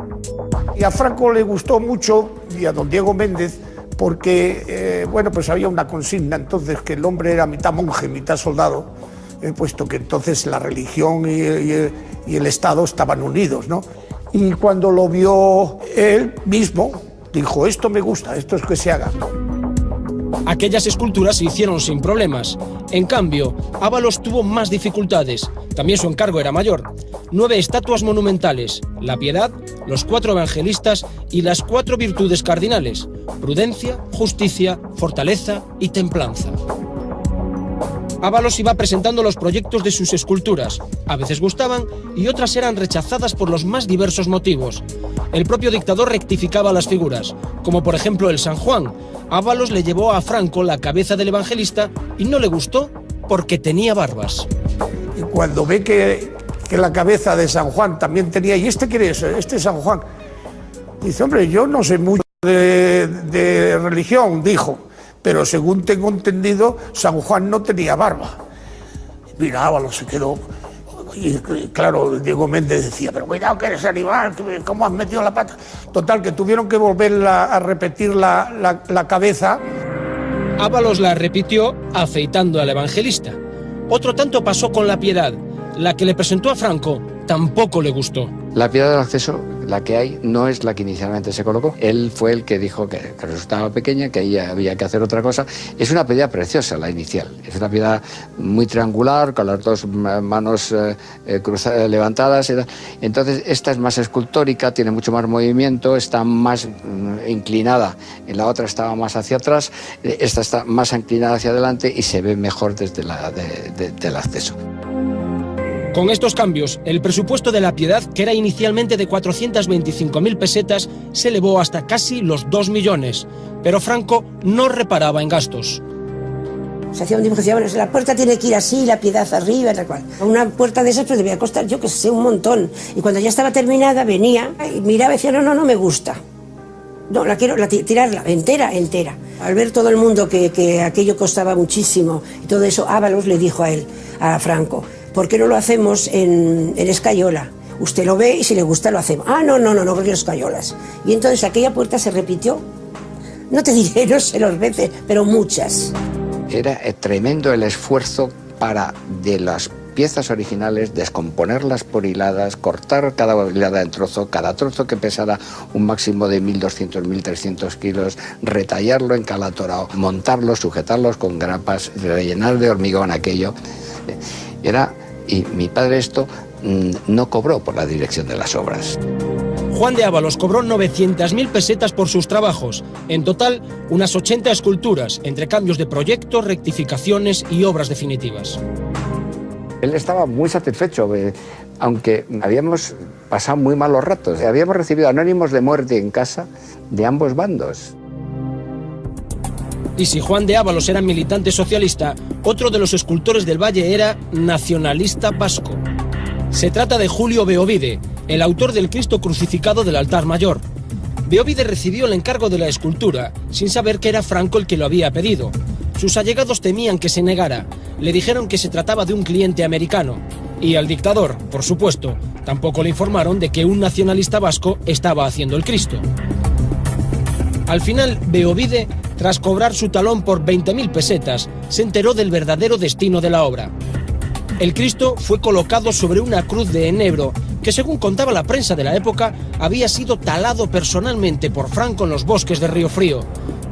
Y a Franco le gustó mucho, y a don Diego Méndez, porque pues había una consigna entonces que el hombre era mitad monje, mitad soldado, puesto que entonces la religión y el Estado estaban unidos, ¿no? Y cuando lo vio él mismo, dijo: esto me gusta, esto es que se haga. Aquellas esculturas se hicieron sin problemas. En cambio, Ábalos tuvo más dificultades. También su encargo era mayor. 9 estatuas monumentales: la Piedad, los 4 evangelistas y las 4 virtudes cardinales: prudencia, justicia, fortaleza y templanza. Ábalos iba presentando los proyectos de sus esculturas. A veces gustaban y otras eran rechazadas por los más diversos motivos. El propio dictador rectificaba las figuras, como por ejemplo el San Juan. Ábalos le llevó a Franco la cabeza del evangelista y no le gustó porque tenía barbas. Y cuando ve que la cabeza de San Juan también tenía... ¿Y este quién es? Este es San Juan. Dice, hombre, yo no sé mucho de religión, dijo. Pero según tengo entendido, San Juan no tenía barba. Mira, Ábalos se quedó. Y claro, Diego Méndez decía, pero cuidado que eres animal, ¿cómo has metido la pata? Total, que tuvieron que volver a repetir la cabeza. Ábalos la repitió afeitando al evangelista. Otro tanto pasó con la Piedad. La que le presentó a Franco tampoco le gustó. La Piedad del Acceso, la que hay, no es la que inicialmente se colocó. Él fue el que dijo que resultaba pequeña, que ahí había que hacer otra cosa. Es una piedad preciosa, la inicial. Es una piedad muy triangular, con las 2 manos levantadas. Entonces, esta es más escultórica, tiene mucho más movimiento, está más inclinada. En la otra estaba más hacia atrás, esta está más inclinada hacia adelante y se ve mejor desde del acceso. Con estos cambios, el presupuesto de la Piedad, que era inicialmente de 425.000 pesetas, se elevó hasta casi los 2 millones. Pero Franco no reparaba en gastos. Se hacía un dibujo, decía, bueno, la puerta tiene que ir así, la Piedad arriba, tal cual. Una puerta de esas pues debía costar, yo que sé, un montón. Y cuando ya estaba terminada, venía y miraba y decía, no me gusta. No, la quiero tirarla, entera. Al ver todo el mundo que aquello costaba muchísimo y todo eso, Ábalos le dijo a él, a Franco, ¿por qué no lo hacemos en escayola? Usted lo ve y si le gusta lo hacemos. Ah, no, porque escayolas. Y entonces aquella puerta se repitió, no te diré, no sé las veces, pero muchas. Era tremendo el esfuerzo para, de las piezas originales, descomponerlas por hiladas, cortar cada hilada en trozo, cada trozo que pesara un máximo de 1.200, 1.300 kilos, retallarlo en calatorao, montarlo, sujetarlos con grapas, rellenar de hormigón aquello. Y mi padre esto no cobró por la dirección de las obras. Juan de Ábalos cobró 900.000 pesetas por sus trabajos. En total, unas 80 esculturas, entre cambios de proyectos, rectificaciones y obras definitivas. Él estaba muy satisfecho, aunque habíamos pasado muy malos ratos. Habíamos recibido anónimos de muerte en casa de ambos bandos. Y si Juan de Ábalos era militante socialista, otro de los escultores del Valle era nacionalista vasco. Se trata de Julio Beovide, el autor del Cristo crucificado del altar mayor. Beovide recibió el encargo de la escultura, sin saber que era Franco el que lo había pedido. Sus allegados temían que se negara. Le dijeron que se trataba de un cliente americano. Y al dictador, por supuesto, tampoco le informaron de que un nacionalista vasco estaba haciendo el Cristo. Al final, Beovide, tras cobrar su talón por 20.000 pesetas, se enteró del verdadero destino de la obra. El Cristo fue colocado sobre una cruz de enebro que, según contaba la prensa de la época, había sido talado personalmente por Franco en los bosques de Río Frío.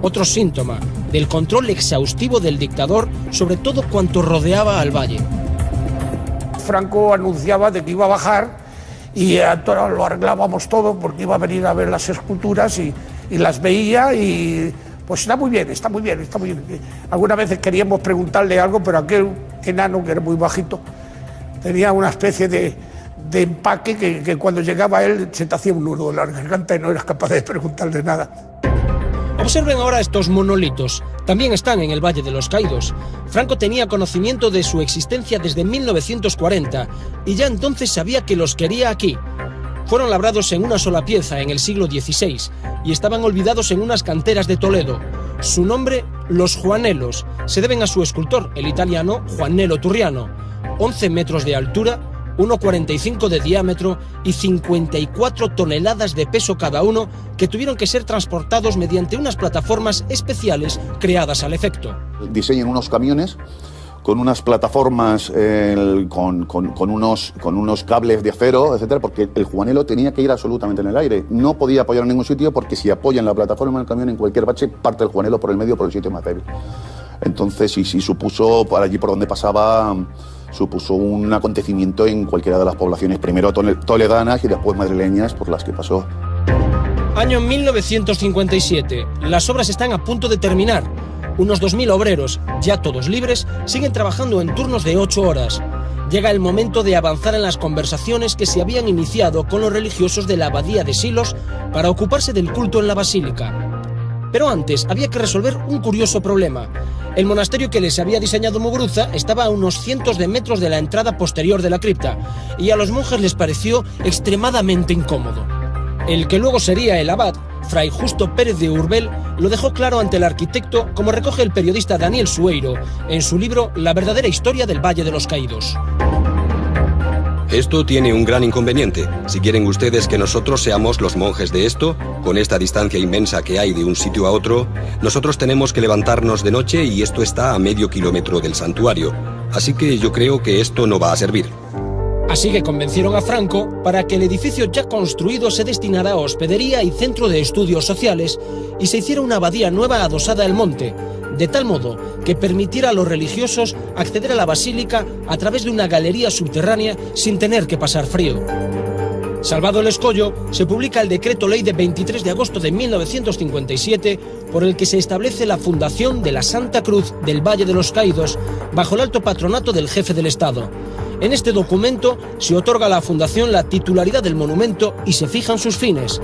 Otro síntoma del control exhaustivo del dictador sobre todo cuanto rodeaba al valle. Franco anunciaba de que iba a bajar y todos lo arreglábamos todo porque iba a venir a ver las esculturas y las veía y pues está muy bien. Algunas veces queríamos preguntarle algo, pero aquel enano, que era muy bajito, tenía una especie de empaque que cuando llegaba él se te hacía un nudo en la garganta y no eras capaz de preguntarle nada. Observen ahora estos monolitos. También están en el Valle de los Caídos. Franco tenía conocimiento de su existencia desde 1940 y ya entonces sabía que los quería aquí. Fueron labrados en una sola pieza en el siglo XVI y estaban olvidados en unas canteras de Toledo. Su nombre, los Juanelos, se deben a su escultor, el italiano Juanello Turriano. 11 metros de altura, 1,45 de diámetro y 54 toneladas de peso cada uno, que tuvieron que ser transportados mediante unas plataformas especiales creadas al efecto. Diseñan unos camiones con unas plataformas, con unos cables de acero, etcétera, porque el Juanello tenía que ir absolutamente en el aire. No podía apoyar en ningún sitio porque si apoya en la plataforma del camión en cualquier bache, parte el Juanello por el medio, por el sitio más débil. Entonces sí supuso por allí por donde pasaba supuso un acontecimiento en cualquiera de las poblaciones, primero toledanas y después madrileñas por las que pasó. Año 1957. Las obras están a punto de terminar. Unos 2.000 obreros, ya todos libres, siguen trabajando en turnos de 8 horas. Llega el momento de avanzar en las conversaciones que se habían iniciado con los religiosos de la abadía de Silos para ocuparse del culto en la basílica. Pero antes había que resolver un curioso problema. El monasterio que les había diseñado Muguruza estaba a unos cientos de metros de la entrada posterior de la cripta, y a los monjes les pareció extremadamente incómodo. El que luego sería el abad, Fray Justo Pérez de Urbel, lo dejó claro ante el arquitecto, como recoge el periodista Daniel Sueiro en su libro La verdadera historia del Valle de los Caídos. Esto tiene un gran inconveniente. Si quieren ustedes que nosotros seamos los monjes de esto, con esta distancia inmensa que hay de un sitio a otro, nosotros tenemos que levantarnos de noche y esto está a medio kilómetro del santuario. Así que yo creo que esto no va a servir. Así que convencieron a Franco para que el edificio ya construido se destinara a hospedería y centro de estudios sociales y se hiciera una abadía nueva adosada al monte, de tal modo que permitiera a los religiosos acceder a la basílica a través de una galería subterránea sin tener que pasar frío. Salvado el escollo, se publica el decreto ley de 23 de agosto de 1957 por el que se establece la fundación de la Santa Cruz del Valle de los Caídos bajo el alto patronato del jefe del Estado. En este documento se otorga a la fundación la titularidad del monumento y se fijan sus fines: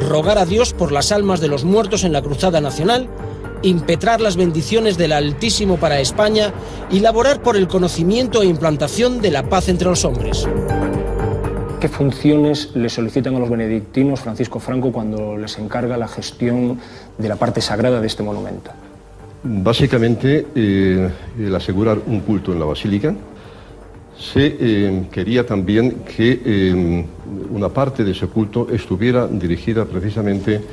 rogar a Dios por las almas de los muertos en la Cruzada Nacional, impetrar las bendiciones del Altísimo para España y laborar por el conocimiento e implantación de la paz entre los hombres. ¿Qué funciones le solicitan a los benedictinos Francisco Franco cuando les encarga la gestión de la parte sagrada de este monumento? Básicamente, el asegurar un culto en la basílica. Se quería también que una parte de ese culto estuviera dirigida precisamente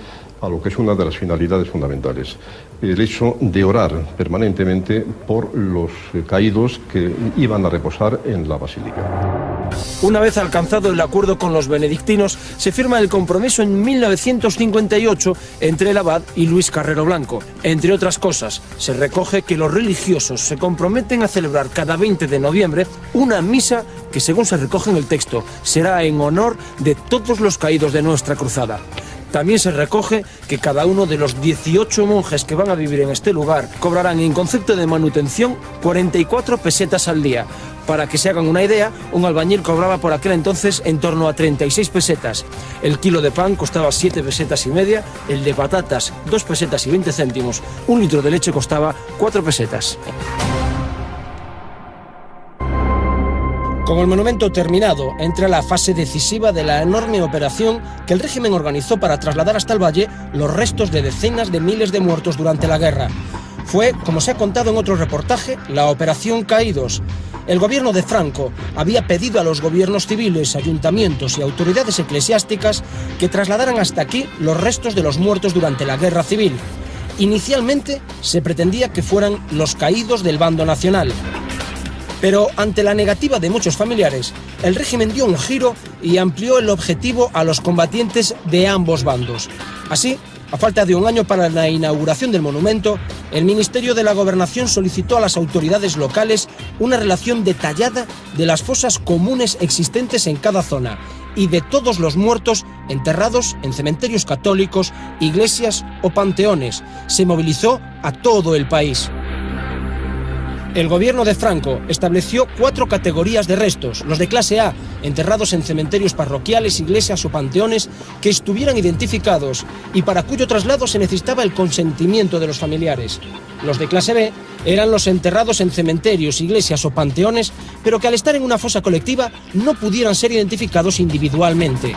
a lo que es una de las finalidades fundamentales, el hecho de orar permanentemente por los caídos que iban a reposar en la basílica. Una vez alcanzado el acuerdo con los benedictinos, se firma el compromiso en 1958 entre el abad y Luis Carrero Blanco. Entre otras cosas, se recoge que los religiosos se comprometen a celebrar cada 20 de noviembre una misa que, según se recoge en el texto, será en honor de todos los caídos de nuestra cruzada. También se recoge que cada uno de los 18 monjes que van a vivir en este lugar cobrarán en concepto de manutención 44 pesetas al día. Para que se hagan una idea, un albañil cobraba por aquel entonces en torno a 36 pesetas. El kilo de pan costaba 7 pesetas y media, el de patatas 2 pesetas y 20 céntimos, un litro de leche costaba 4 pesetas. Con el monumento terminado, entra la fase decisiva de la enorme operación que el régimen organizó para trasladar hasta el valle los restos de decenas de miles de muertos durante la guerra. Fue, como se ha contado en otro reportaje, la Operación Caídos. El gobierno de Franco había pedido a los gobiernos civiles, ayuntamientos y autoridades eclesiásticas que trasladaran hasta aquí los restos de los muertos durante la guerra civil. Inicialmente se pretendía que fueran los caídos del bando nacional. Pero ante la negativa de muchos familiares, el régimen dio un giro y amplió el objetivo a los combatientes de ambos bandos. Así, a falta de un año para la inauguración del monumento, el Ministerio de la Gobernación solicitó a las autoridades locales una relación detallada de las fosas comunes existentes en cada zona y de todos los muertos enterrados en cementerios católicos, iglesias o panteones. Se movilizó a todo el país. El gobierno de Franco estableció 4 categorías de restos: los de clase A, enterrados en cementerios parroquiales, iglesias o panteones que estuvieran identificados y para cuyo traslado se necesitaba el consentimiento de los familiares. Los de clase B eran los enterrados en cementerios, iglesias o panteones, pero que al estar en una fosa colectiva no pudieran ser identificados individualmente.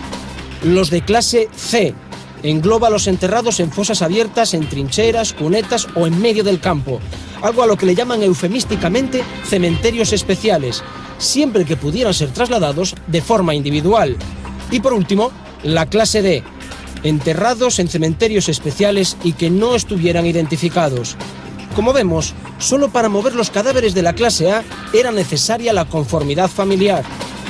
Los de clase C engloba los enterrados en fosas abiertas, en trincheras, cunetas o en medio del campo, algo a lo que le llaman eufemísticamente cementerios especiales, siempre que pudieran ser trasladados de forma individual. Y por último, la clase D, enterrados en cementerios especiales y que no estuvieran identificados. Como vemos, solo para mover los cadáveres de la clase A era necesaria la conformidad familiar.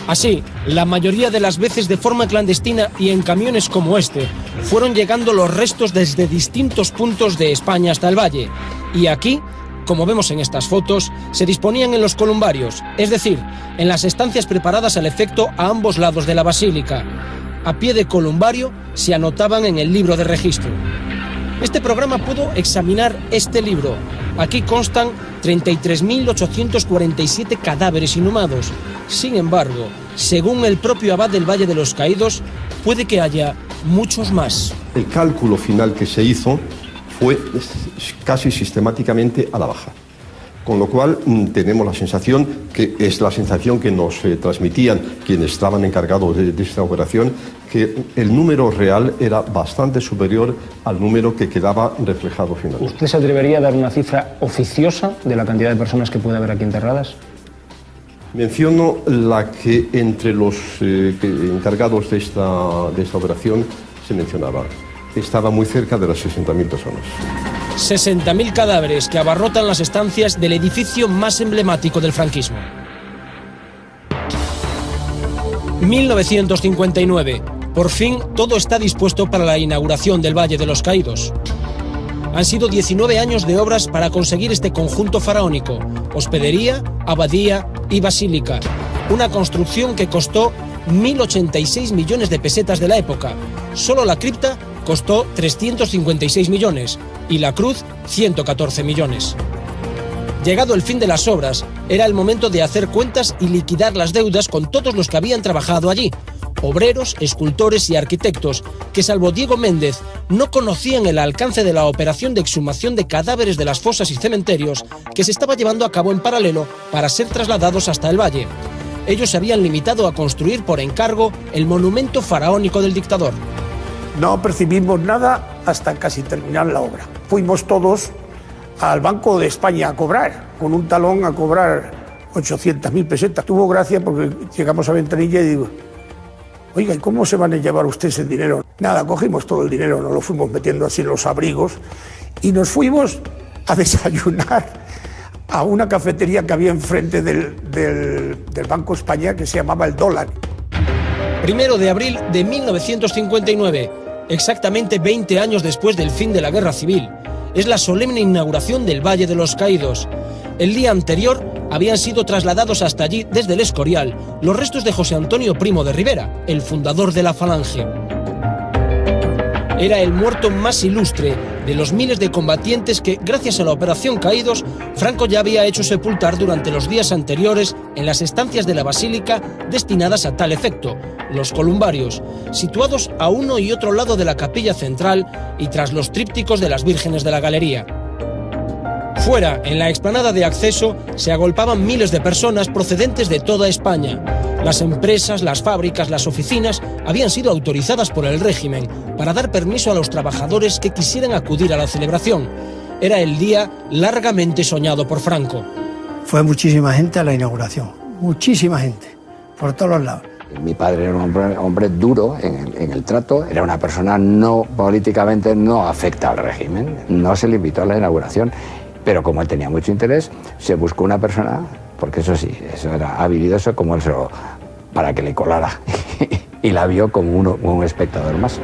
Así, la mayoría de las veces de forma clandestina y en camiones como este, fueron llegando los restos desde distintos puntos de España hasta el valle. Y aquí, como vemos en estas fotos, se disponían en los columbarios, es decir, en las estancias preparadas al efecto a ambos lados de la basílica. A pie de columbario se anotaban en el libro de registro. Este programa pudo examinar este libro. Aquí constan 33.847 cadáveres inhumados. Sin embargo, según el propio abad del Valle de los Caídos, puede que haya muchos más. El cálculo final que se hizo fue casi sistemáticamente a la baja. Con lo cual tenemos la sensación, que es la sensación que nos transmitían quienes estaban encargados de esta operación, que el número real era bastante superior al número que quedaba reflejado finalmente. ¿Usted se atrevería a dar una cifra oficiosa de la cantidad de personas que puede haber aquí enterradas? Menciono la que entre los encargados de esta operación se mencionaba. Estaba muy cerca de las 60.000 personas. 60.000 cadáveres que abarrotan las estancias del edificio más emblemático del franquismo. 1959. Por fin todo está dispuesto para la inauguración del Valle de los Caídos. Han sido 19 años de obras para conseguir este conjunto faraónico: hospedería, abadía y basílica. Una construcción que costó 1.086 millones de pesetas de la época. Solo la cripta costó 356 millones y la cruz 114 millones. Llegado el fin de las obras, era el momento de hacer cuentas y liquidar las deudas con todos los que habían trabajado allí. Obreros, escultores y arquitectos que, salvo Diego Méndez, no conocían el alcance de la operación de exhumación de cadáveres de las fosas y cementerios que se estaba llevando a cabo en paralelo para ser trasladados hasta el valle. Ellos se habían limitado a construir por encargo el monumento faraónico del dictador. No percibimos nada hasta casi terminar la obra. Fuimos todos al Banco de España a cobrar, con un talón a cobrar 800.000 pesetas. Tuvo gracia porque llegamos a Ventanilla y digo: oiga, ¿y cómo se van a llevar ustedes el dinero? Nada, cogimos todo el dinero, nos lo fuimos metiendo así en los abrigos y nos fuimos a desayunar a una cafetería que había enfrente del Banco España, que se llamaba El Dólar. 1 de abril de 1959, exactamente 20 años después del fin de la Guerra Civil, es la solemne inauguración del Valle de los Caídos. El día anterior habían sido trasladados hasta allí desde el Escorial los restos de José Antonio Primo de Rivera, el fundador de la Falange. Era el muerto más ilustre de los miles de combatientes que, gracias a la Operación Caídos, Franco ya había hecho sepultar durante los días anteriores en las estancias de la basílica destinadas a tal efecto, los columbarios, situados a uno y otro lado de la capilla central y tras los trípticos de las vírgenes de la galería. Fuera, en la explanada de acceso, se agolpaban miles de personas procedentes de toda España. Las empresas, las fábricas, las oficinas habían sido autorizadas por el régimen para dar permiso a los trabajadores que quisieran acudir a la celebración. Era el día largamente soñado por Franco. Fue muchísima gente a la inauguración, muchísima gente, por todos los lados. Mi padre era un hombre duro en el trato, era una persona políticamente no afecta al régimen. No se le invitó a la inauguración, pero como él tenía mucho interés, se buscó una persona, porque eso sí, eso era habilidoso como él para que le colara, y la vio como un espectador más.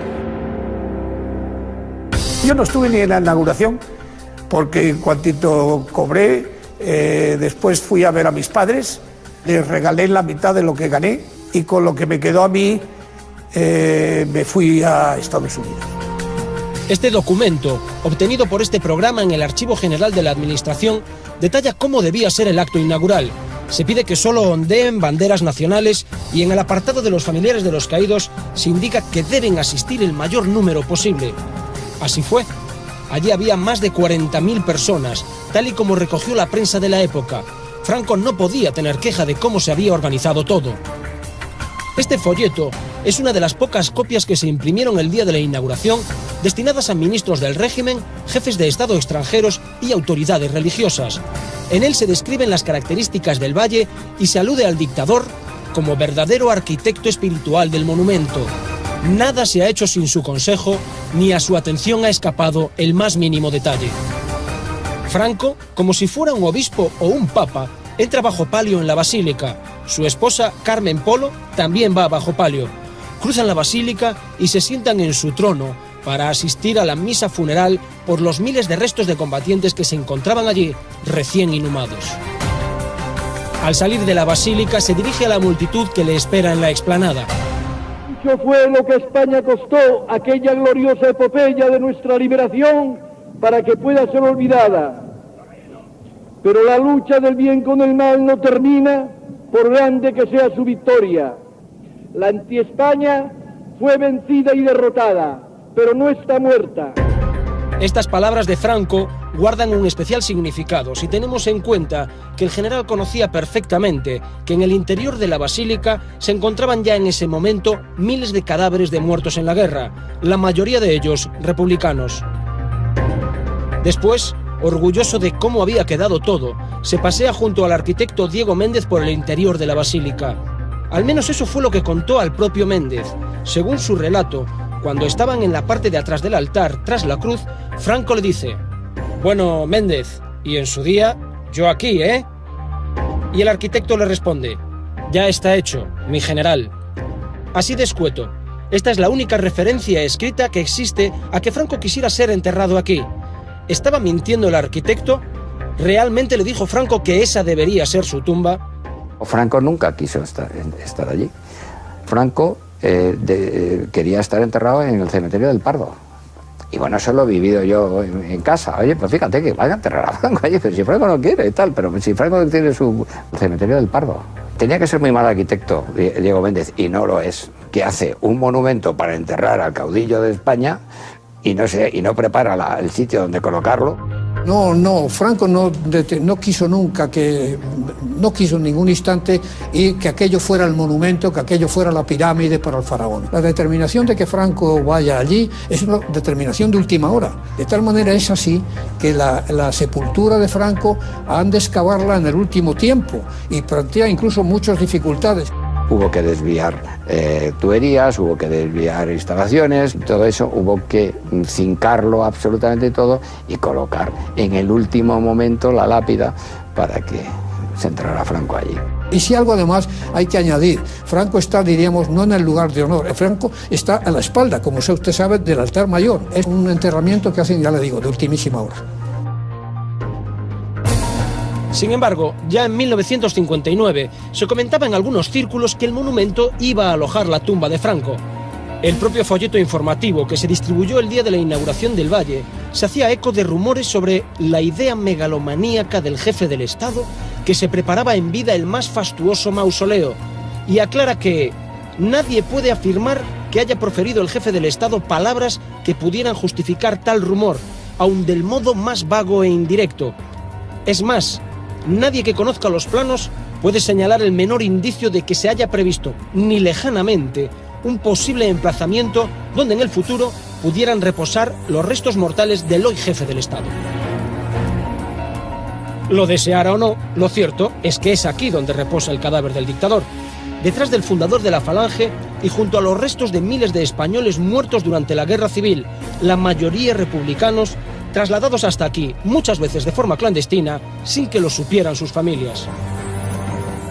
Yo no estuve ni en la inauguración, porque en cuantito cobré, después fui a ver a mis padres, les regalé la mitad de lo que gané, y con lo que me quedó a mí, me fui a Estados Unidos. Este documento, obtenido por este programa en el Archivo General de la Administración, detalla cómo debía ser el acto inaugural. Se pide que solo ondeen banderas nacionales y en el apartado de los familiares de los caídos se indica que deben asistir el mayor número posible. Así fue. Allí había más de 40.000 personas, tal y como recogió la prensa de la época. Franco no podía tener queja de cómo se había organizado todo. Este folleto es una de las pocas copias que se imprimieron el día de la inauguración, destinadas a ministros del régimen, jefes de Estado extranjeros y autoridades religiosas. En él se describen las características del valle y se alude al dictador como verdadero arquitecto espiritual del monumento. Nada se ha hecho sin su consejo, ni a su atención ha escapado el más mínimo detalle. Franco, como si fuera un obispo o un papa, entra bajo palio en la basílica. Su esposa, Carmen Polo, también va bajo palio. Cruzan la basílica y se sientan en su trono, para asistir a la misa funeral por los miles de restos de combatientes que se encontraban allí recién inhumados. Al salir de la basílica se dirige a la multitud que le espera en la explanada. Mucho fue lo que España costó aquella gloriosa epopeya de nuestra liberación para que pueda ser olvidada. Pero la lucha del bien con el mal no termina, por grande que sea su victoria. La anti-España fue vencida y derrotada, pero no está muerta. Estas palabras de Franco guardan un especial significado si tenemos en cuenta que el general conocía perfectamente que en el interior de la basílica se encontraban ya en ese momento miles de cadáveres de muertos en la guerra, la mayoría de ellos republicanos. Después, orgulloso de cómo había quedado todo, se pasea junto al arquitecto Diego Méndez por el interior de la basílica. Al menos eso fue lo que contó al propio Méndez. Según su relato, cuando estaban en la parte de atrás del altar, tras la cruz, Franco le dice: «Bueno, Méndez, y en su día, yo aquí, ¿eh?». Y el arquitecto le responde: «Ya está hecho, mi general». Así de escueto, esta es la única referencia escrita que existe a que Franco quisiera ser enterrado aquí. ¿Estaba mintiendo el arquitecto? ¿Realmente le dijo Franco que esa debería ser su tumba? Franco nunca quiso estar allí. Franco quería estar enterrado en el cementerio del Pardo. Y bueno, eso lo he vivido yo en casa. Oye, pues fíjate que vaya a enterrar a Franco allí, pero si Franco no quiere y tal, pero si Franco tiene su cementerio del Pardo. Tenía que ser muy mal arquitecto Diego Méndez, y no lo es, que hace un monumento para enterrar al caudillo de España y no prepara el sitio donde colocarlo. No, Franco no quiso nunca, no quiso en ningún instante y que aquello fuera el monumento, que aquello fuera la pirámide para el faraón. La determinación de que Franco vaya allí es una determinación de última hora. De tal manera es así que la sepultura de Franco han de excavarla en el último tiempo y plantea incluso muchas dificultades. Hubo que desviar tuberías, hubo que desviar instalaciones, todo eso hubo que cincarlo absolutamente todo y colocar en el último momento la lápida para que se enterrara Franco allí. Y si algo además hay que añadir, Franco está, diríamos, no en el lugar de honor, Franco está a la espalda, como usted sabe, del altar mayor. Es un enterramiento que hacen, ya le digo, de ultimísima hora. Sin embargo, ya en 1959 se comentaba en algunos círculos que el monumento iba a alojar la tumba de Franco. El propio folleto informativo que se distribuyó el día de la inauguración del Valle se hacía eco de rumores sobre la idea megalomaníaca del jefe del Estado que se preparaba en vida el más fastuoso mausoleo, y aclara que nadie puede afirmar que haya proferido el jefe del Estado palabras que pudieran justificar tal rumor, aun del modo más vago e indirecto. Es más, nadie que conozca los planos puede señalar el menor indicio de que se haya previsto, ni lejanamente, un posible emplazamiento donde en el futuro pudieran reposar los restos mortales del hoy jefe del Estado. Lo deseara o no, lo cierto es que es aquí donde reposa el cadáver del dictador, detrás del fundador de la Falange y junto a los restos de miles de españoles muertos durante la Guerra Civil, la mayoría republicanos, trasladados hasta aquí, muchas veces de forma clandestina, sin que lo supieran sus familias.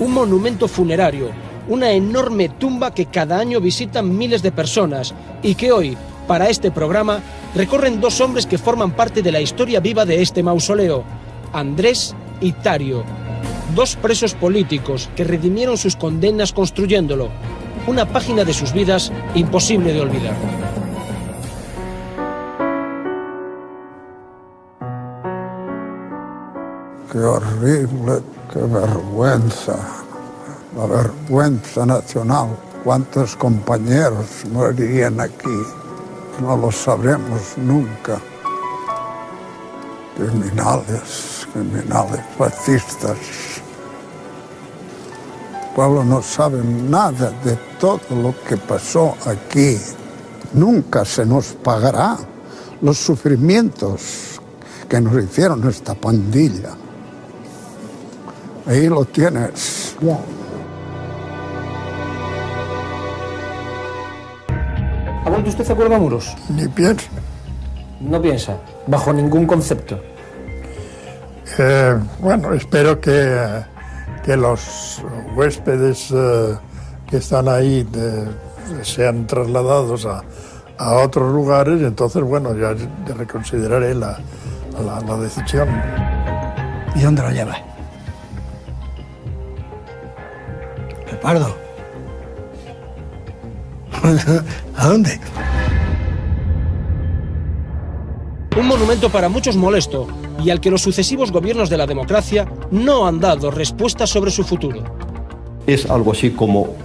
Un monumento funerario, una enorme tumba que cada año visitan miles de personas y que hoy, para este programa, recorren dos hombres que forman parte de la historia viva de este mausoleo, Andrés y Tario, dos presos políticos que redimieron sus condenas construyéndolo, una página de sus vidas imposible de olvidar. Qué horrible, qué vergüenza, la vergüenza nacional. ¿Cuántos compañeros morirían aquí? No lo sabremos nunca. Criminales fascistas. El pueblo no sabe nada de todo lo que pasó aquí. Nunca se nos pagará los sufrimientos que nos hicieron esta pandilla. Ahí lo tienes. ¿Ha vuelto usted a Cuervamuros? Ni pienso. No piensa, bajo ningún concepto. Bueno, espero que los huéspedes que están ahí sean trasladados a otros lugares, y entonces, bueno, ya reconsideraré la decisión. ¿Y dónde lo llevas? Pardo. ¿A dónde? Un monumento para muchos molesto y al que los sucesivos gobiernos de la democracia no han dado respuesta sobre su futuro. Es algo así como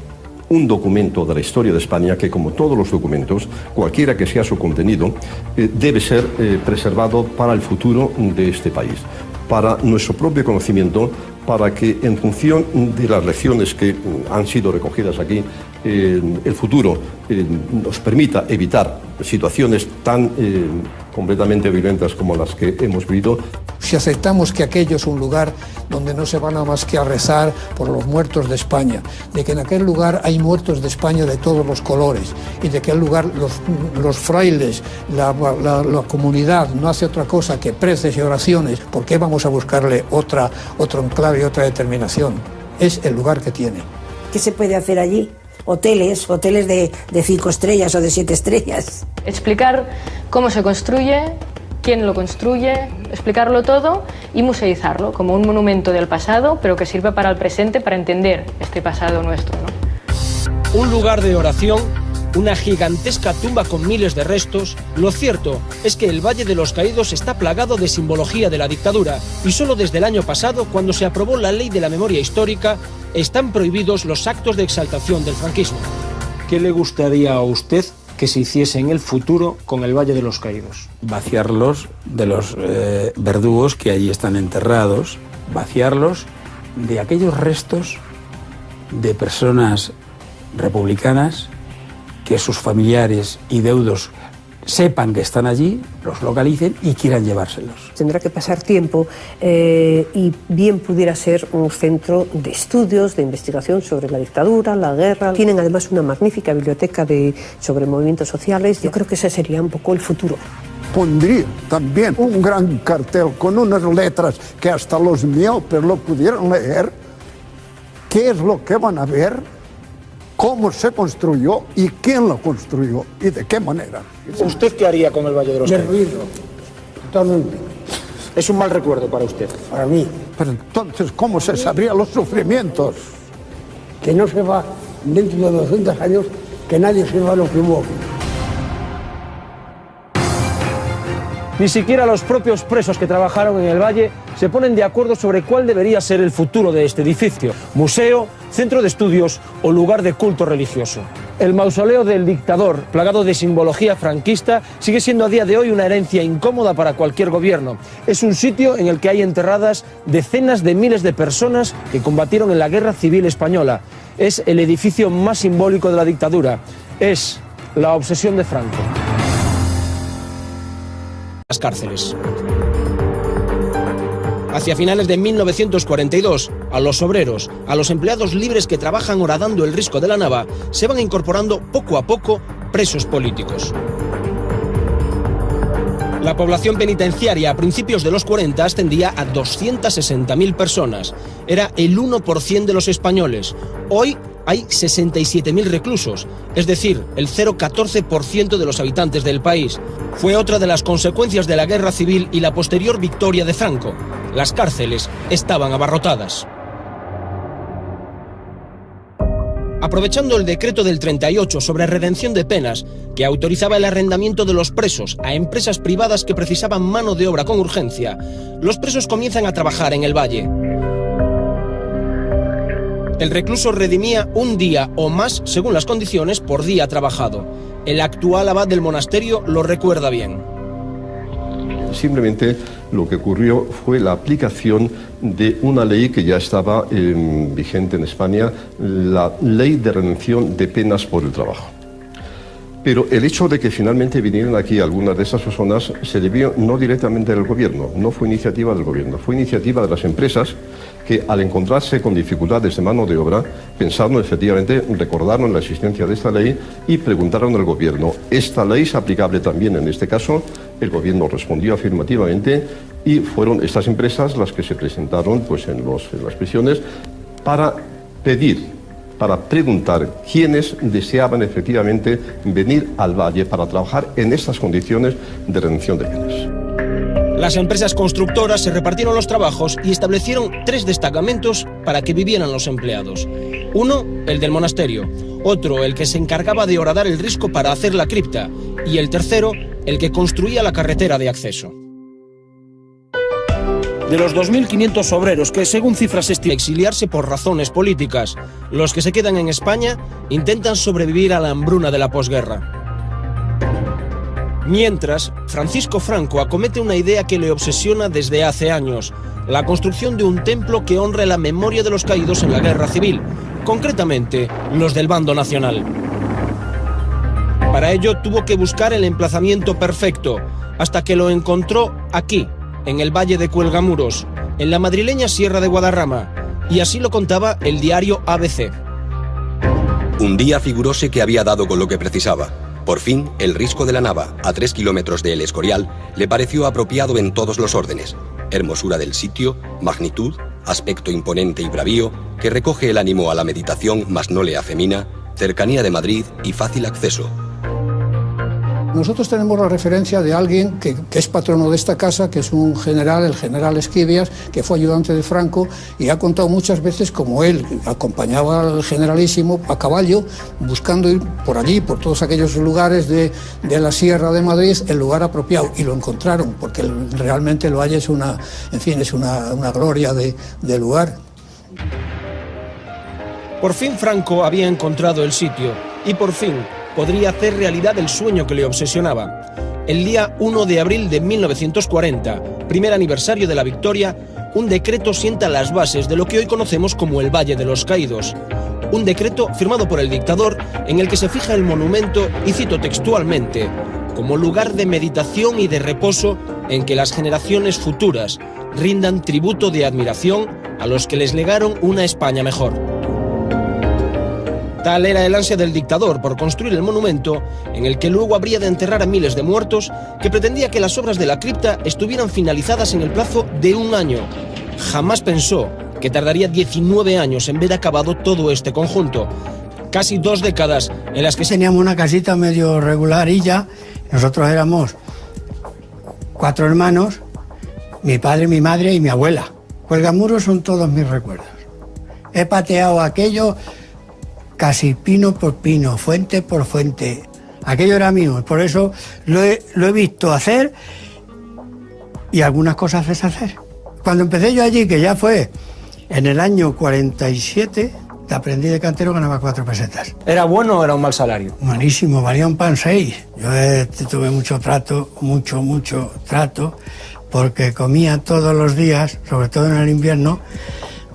un documento de la historia de España que, como todos los documentos, cualquiera que sea su contenido, debe ser preservado para el futuro de este país, para nuestro propio conocimiento, para que en función de las lecciones que han sido recogidas aquí, el futuro nos permita evitar situaciones tan completamente violentas como las que hemos vivido. Si aceptamos que aquello es un lugar donde no se van a más que a rezar por los muertos de España, de que en aquel lugar hay muertos de España de todos los colores y de que en aquel lugar los frailes, la comunidad no hace otra cosa que preces y oraciones, ¿por qué vamos a buscarle otro enclave y otra determinación? Es el lugar que tiene. ¿Qué se puede hacer allí? Hoteles de 5 estrellas o de 7 estrellas. Explicar cómo se construye, quién lo construye, explicarlo todo y museizarlo como un monumento del pasado, pero que sirve para el presente, para entender este pasado nuestro, ¿no? Un lugar de oración, una gigantesca tumba con miles de restos. Lo cierto es que el Valle de los Caídos está plagado de simbología de la dictadura y solo desde el año pasado, cuando se aprobó la Ley de la Memoria Histórica, están prohibidos los actos de exaltación del franquismo. ¿Qué le gustaría a usted que se hiciese en el futuro con el Valle de los Caídos? Vaciarlos de los verdugos que allí están enterrados, vaciarlos de aquellos restos de personas republicanas que sus familiares y deudos sepan que están allí, los localicen y quieran llevárselos. Tendrá que pasar tiempo y bien pudiera ser un centro de estudios, de investigación sobre la dictadura, la guerra. Tienen además una magnífica biblioteca sobre movimientos sociales. Yo creo que ese sería un poco el futuro. Pondría también un gran cartel con unas letras que hasta los miopes lo pudieran leer. ¿Qué es lo que van a ver? ¿Cómo se construyó y quién lo construyó y de qué manera? ¿Usted qué haría con el Valle de los Caídos? Derruirlo, totalmente. Es un mal recuerdo para usted. Para mí. Pero entonces, ¿cómo se sabrían los sufrimientos? Que no se va dentro de 200 años, que nadie sepa lo que hubo. Ni siquiera los propios presos que trabajaron en el Valle se ponen de acuerdo sobre cuál debería ser el futuro de este edificio: museo, centro de estudios o lugar de culto religioso. El mausoleo del dictador, plagado de simbología franquista, sigue siendo a día de hoy una herencia incómoda para cualquier gobierno. Es un sitio en el que hay enterradas decenas de miles de personas que combatieron en la Guerra Civil Española. Es el edificio más simbólico de la dictadura. Es la obsesión de Franco. Las cárceles. Hacia finales de 1942, a los obreros, a los empleados libres que trabajan horadando el risco de la Nava, se van incorporando poco a poco presos políticos. La población penitenciaria a principios de los 40 ascendía a 260.000 personas. Era el 1% de los españoles. Hoy hay 67.000 reclusos, es decir, el 0,14% de los habitantes del país. Fue otra de las consecuencias de la guerra civil y la posterior victoria de Franco. Las cárceles estaban abarrotadas. Aprovechando el decreto del 38 sobre redención de penas, que autorizaba el arrendamiento de los presos a empresas privadas que precisaban mano de obra con urgencia, los presos comienzan a trabajar en el Valle. El recluso redimía un día o más, según las condiciones, por día trabajado. El actual abad del monasterio lo recuerda bien. Simplemente lo que ocurrió fue la aplicación de una ley que ya estaba vigente en España, la Ley de Redención de Penas por el Trabajo. Pero el hecho de que finalmente vinieran aquí algunas de esas personas se debió no directamente del gobierno, no fue iniciativa del gobierno, fue iniciativa de las empresas que, al encontrarse con dificultades de mano de obra, pensaron efectivamente, recordaron la existencia de esta ley y preguntaron al gobierno: ¿esta ley es aplicable también en este caso? El gobierno respondió afirmativamente y fueron estas empresas las que se presentaron pues, en las prisiones para pedir para preguntar quiénes deseaban efectivamente venir al valle para trabajar en estas condiciones de redención de bienes. Las empresas constructoras se repartieron los trabajos y establecieron 3 destacamentos para que vivieran los empleados. Uno, el del monasterio, otro, el que se encargaba de horadar el risco para hacer la cripta, y el tercero, el que construía la carretera de acceso. De los 2.500 obreros que, según cifras, estiman exiliarse por razones políticas, los que se quedan en España intentan sobrevivir a la hambruna de la posguerra. Mientras, Francisco Franco acomete una idea que le obsesiona desde hace años: la construcción de un templo que honre la memoria de los caídos en la guerra civil, concretamente los del bando nacional. Para ello tuvo que buscar el emplazamiento perfecto, hasta que lo encontró aquí, en el Valle de Cuelgamuros, en la madrileña Sierra de Guadarrama, y así lo contaba el diario ABC. Un día figuróse que había dado con lo que precisaba. Por fin, el risco de la Nava, a 3 kilómetros de El Escorial, le pareció apropiado en todos los órdenes: hermosura del sitio, magnitud, aspecto imponente y bravío, que recoge el ánimo a la meditación mas no le afemina, cercanía de Madrid y fácil acceso. Nosotros tenemos la referencia de alguien que es patrono de esta casa, que es un general, el general Esquivias, que fue ayudante de Franco, y ha contado muchas veces como él acompañaba al generalísimo a caballo, buscando ir por allí, por todos aquellos lugares de la Sierra de Madrid, el lugar apropiado, y lo encontraron, porque realmente el valle es una gloria de lugar. Por fin Franco había encontrado el sitio, y por fin podría hacer realidad el sueño que le obsesionaba. El día 1 de abril de 1940, primer aniversario de la victoria, un decreto sienta las bases de lo que hoy conocemos como el Valle de los Caídos. Un decreto firmado por el dictador en el que se fija el monumento, y cito textualmente, como lugar de meditación y de reposo en que las generaciones futuras rindan tributo de admiración a los que les legaron una España mejor. Tal era el ansia del dictador por construir el monumento, en el que luego habría de enterrar a miles de muertos, que pretendía que las obras de la cripta estuvieran finalizadas en el plazo de 1 año. Jamás pensó que tardaría 19 años en ver acabado todo este conjunto. Casi 2 décadas en las que teníamos una casita medio regularilla. Nosotros éramos 4 hermanos, mi padre, mi madre y mi abuela. Cuelgamuros son todos mis recuerdos. He pateado aquello casi pino por pino, fuente por fuente. Aquello era mío, por eso lo he visto hacer y algunas cosas deshacer. Cuando empecé yo allí, que ya fue en el año 47, te aprendí de cantero, ganaba 4 pesetas. ¿Era bueno o era un mal salario? Buenísimo, valía un pan 6. Yo tuve mucho trato, mucho trato, porque comía todos los días, sobre todo en el invierno,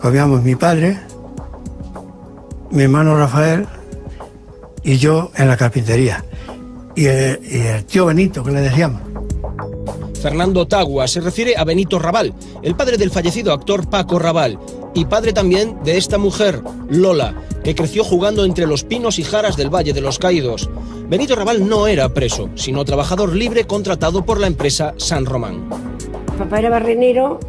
comíamos mi padre, mi hermano Rafael y yo en la carpintería. Y el tío Benito, que le decíamos. Fernando Tagua se refiere a Benito Raval, el padre del fallecido actor Paco Raval, y padre también de esta mujer, Lola, que creció jugando entre los pinos y jaras del Valle de los Caídos. Benito Raval no era preso, sino trabajador libre contratado por la empresa San Román. Papá era barrenero,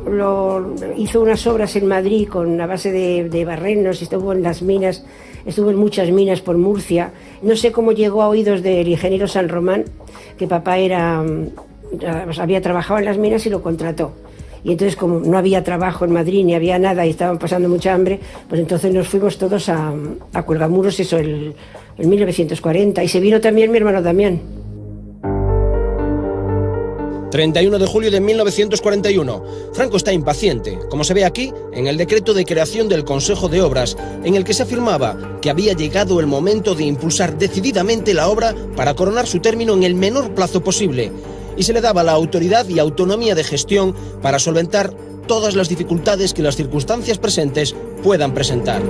hizo unas obras en Madrid con a base de barrenos, estuvo en las minas, estuvo en muchas minas por Murcia. No sé cómo llegó a oídos del ingeniero San Román, que papá había trabajado en las minas y lo contrató. Y entonces, como no había trabajo en Madrid ni había nada y estaban pasando mucha hambre, pues entonces nos fuimos todos a Cuelgamuros, eso, en 1940. Y se vino también mi hermano Damián. 31 de julio de 1941. Franco está impaciente, como se ve aquí, en el decreto de creación del Consejo de Obras, en el que se afirmaba que había llegado el momento de impulsar decididamente la obra para coronar su término en el menor plazo posible, y se le daba la autoridad y autonomía de gestión para solventar todas las dificultades que las circunstancias presentes puedan presentar.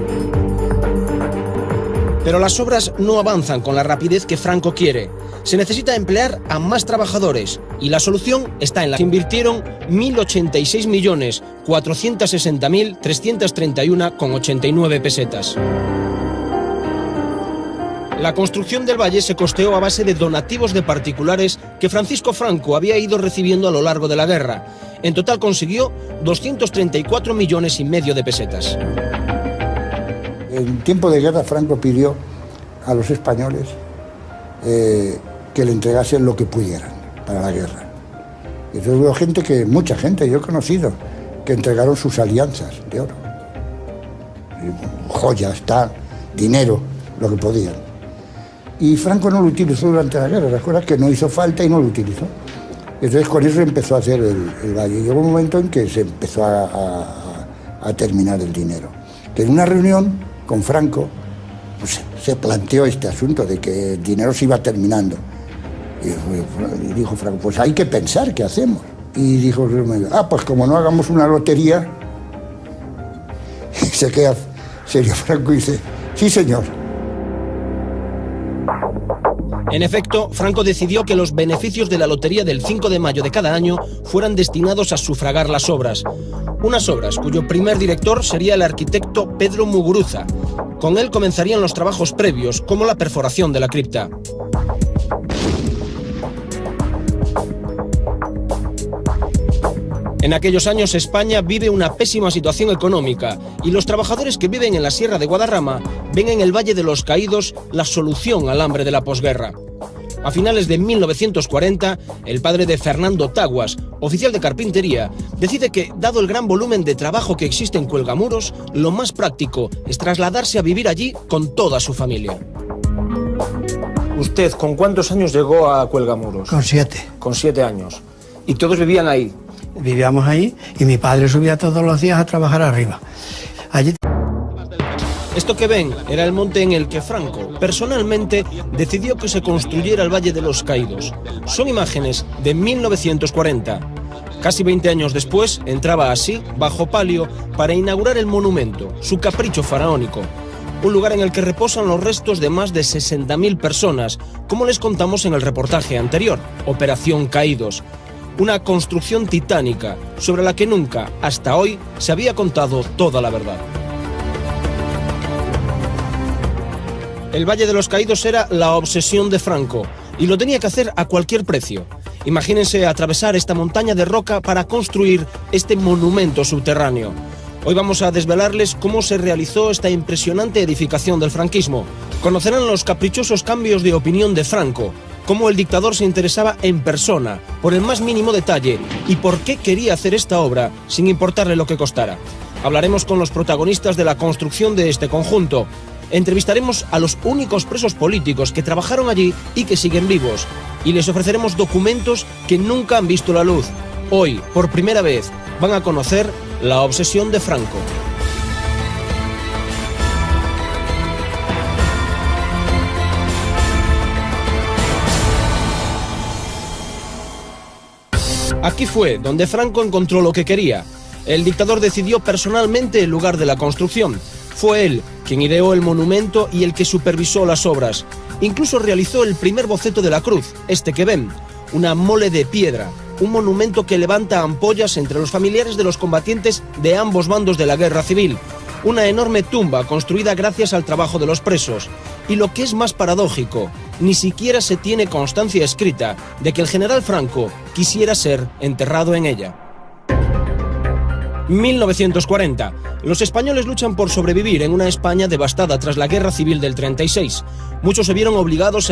Pero las obras no avanzan con la rapidez que Franco quiere. Se necesita emplear a más trabajadores y la solución está en la que invirtieron 1.086.460.331,89 pesetas. La construcción del valle se costeó a base de donativos de particulares que Francisco Franco había ido recibiendo a lo largo de la guerra. En total consiguió 234,5 millones de pesetas. En tiempo de guerra Franco pidió a los españoles que le entregasen lo que pudieran para la guerra. Y entonces hubo gente mucha gente, yo he conocido, que entregaron sus alianzas de oro. Joyas, tal, dinero, lo que podían. Y Franco no lo utilizó durante la guerra, recuerda que no hizo falta y no lo utilizó. Entonces con eso empezó a hacer el valle. Llegó un momento en que se empezó a terminar el dinero. Que en una reunión con Franco pues, se planteó este asunto de que el dinero se iba terminando. Y dijo Franco, pues hay que pensar qué hacemos. Y dijo, pues como no hagamos una lotería. Y se queda serio Franco y dice, sí señor. En efecto, Franco decidió que los beneficios de la lotería del 5 de mayo de cada año fueran destinados a sufragar las obras. Unas obras cuyo primer director sería el arquitecto Pedro Muguruza. Con él comenzarían los trabajos previos, como la perforación de la cripta. En aquellos años España vive una pésima situación económica y los trabajadores que viven en la Sierra de Guadarrama ven en el Valle de los Caídos la solución al hambre de la posguerra. A finales de 1940, el padre de Fernando Taguas, oficial de carpintería, decide que, dado el gran volumen de trabajo que existe en Cuelgamuros, lo más práctico es trasladarse a vivir allí con toda su familia. ¿Usted con cuántos años llegó a Cuelgamuros? Con 7. Con 7 años. ¿Y todos vivían ahí? Vivíamos ahí y mi padre subía todos los días a trabajar arriba. Allí... Esto que ven era el monte en el que Franco, personalmente, decidió que se construyera el Valle de los Caídos. Son imágenes de 1940. Casi 20 años después, entraba así, bajo palio, para inaugurar el monumento, su capricho faraónico. Un lugar en el que reposan los restos de más de 60.000 personas, como les contamos en el reportaje anterior, Operación Caídos. Una construcción titánica, sobre la que nunca, hasta hoy, se había contado toda la verdad. El Valle de los Caídos era la obsesión de Franco, y lo tenía que hacer a cualquier precio. Imagínense atravesar esta montaña de roca para construir este monumento subterráneo. Hoy vamos a desvelarles cómo se realizó esta impresionante edificación del franquismo. Conocerán los caprichosos cambios de opinión de Franco, cómo el dictador se interesaba en persona, por el más mínimo detalle, y por qué quería hacer esta obra sin importarle lo que costara. Hablaremos con los protagonistas de la construcción de este conjunto. Entrevistaremos a los únicos presos políticos que trabajaron allí y que siguen vivos. Y les ofreceremos documentos que nunca han visto la luz. Hoy, por primera vez, van a conocer la obsesión de Franco. Aquí fue donde Franco encontró lo que quería. El dictador decidió personalmente el lugar de la construcción. Fue él quien ideó el monumento y el que supervisó las obras. Incluso realizó el primer boceto de la cruz, este que ven, una mole de piedra, un monumento que levanta ampollas entre los familiares de los combatientes de ambos bandos de la guerra civil. Una enorme tumba construida gracias al trabajo de los presos. Y lo que es más paradójico, ni siquiera se tiene constancia escrita de que el general Franco quisiera ser enterrado en ella. 1940. Los españoles luchan por sobrevivir en una España devastada tras la Guerra Civil del 36. Muchos se vieron obligados a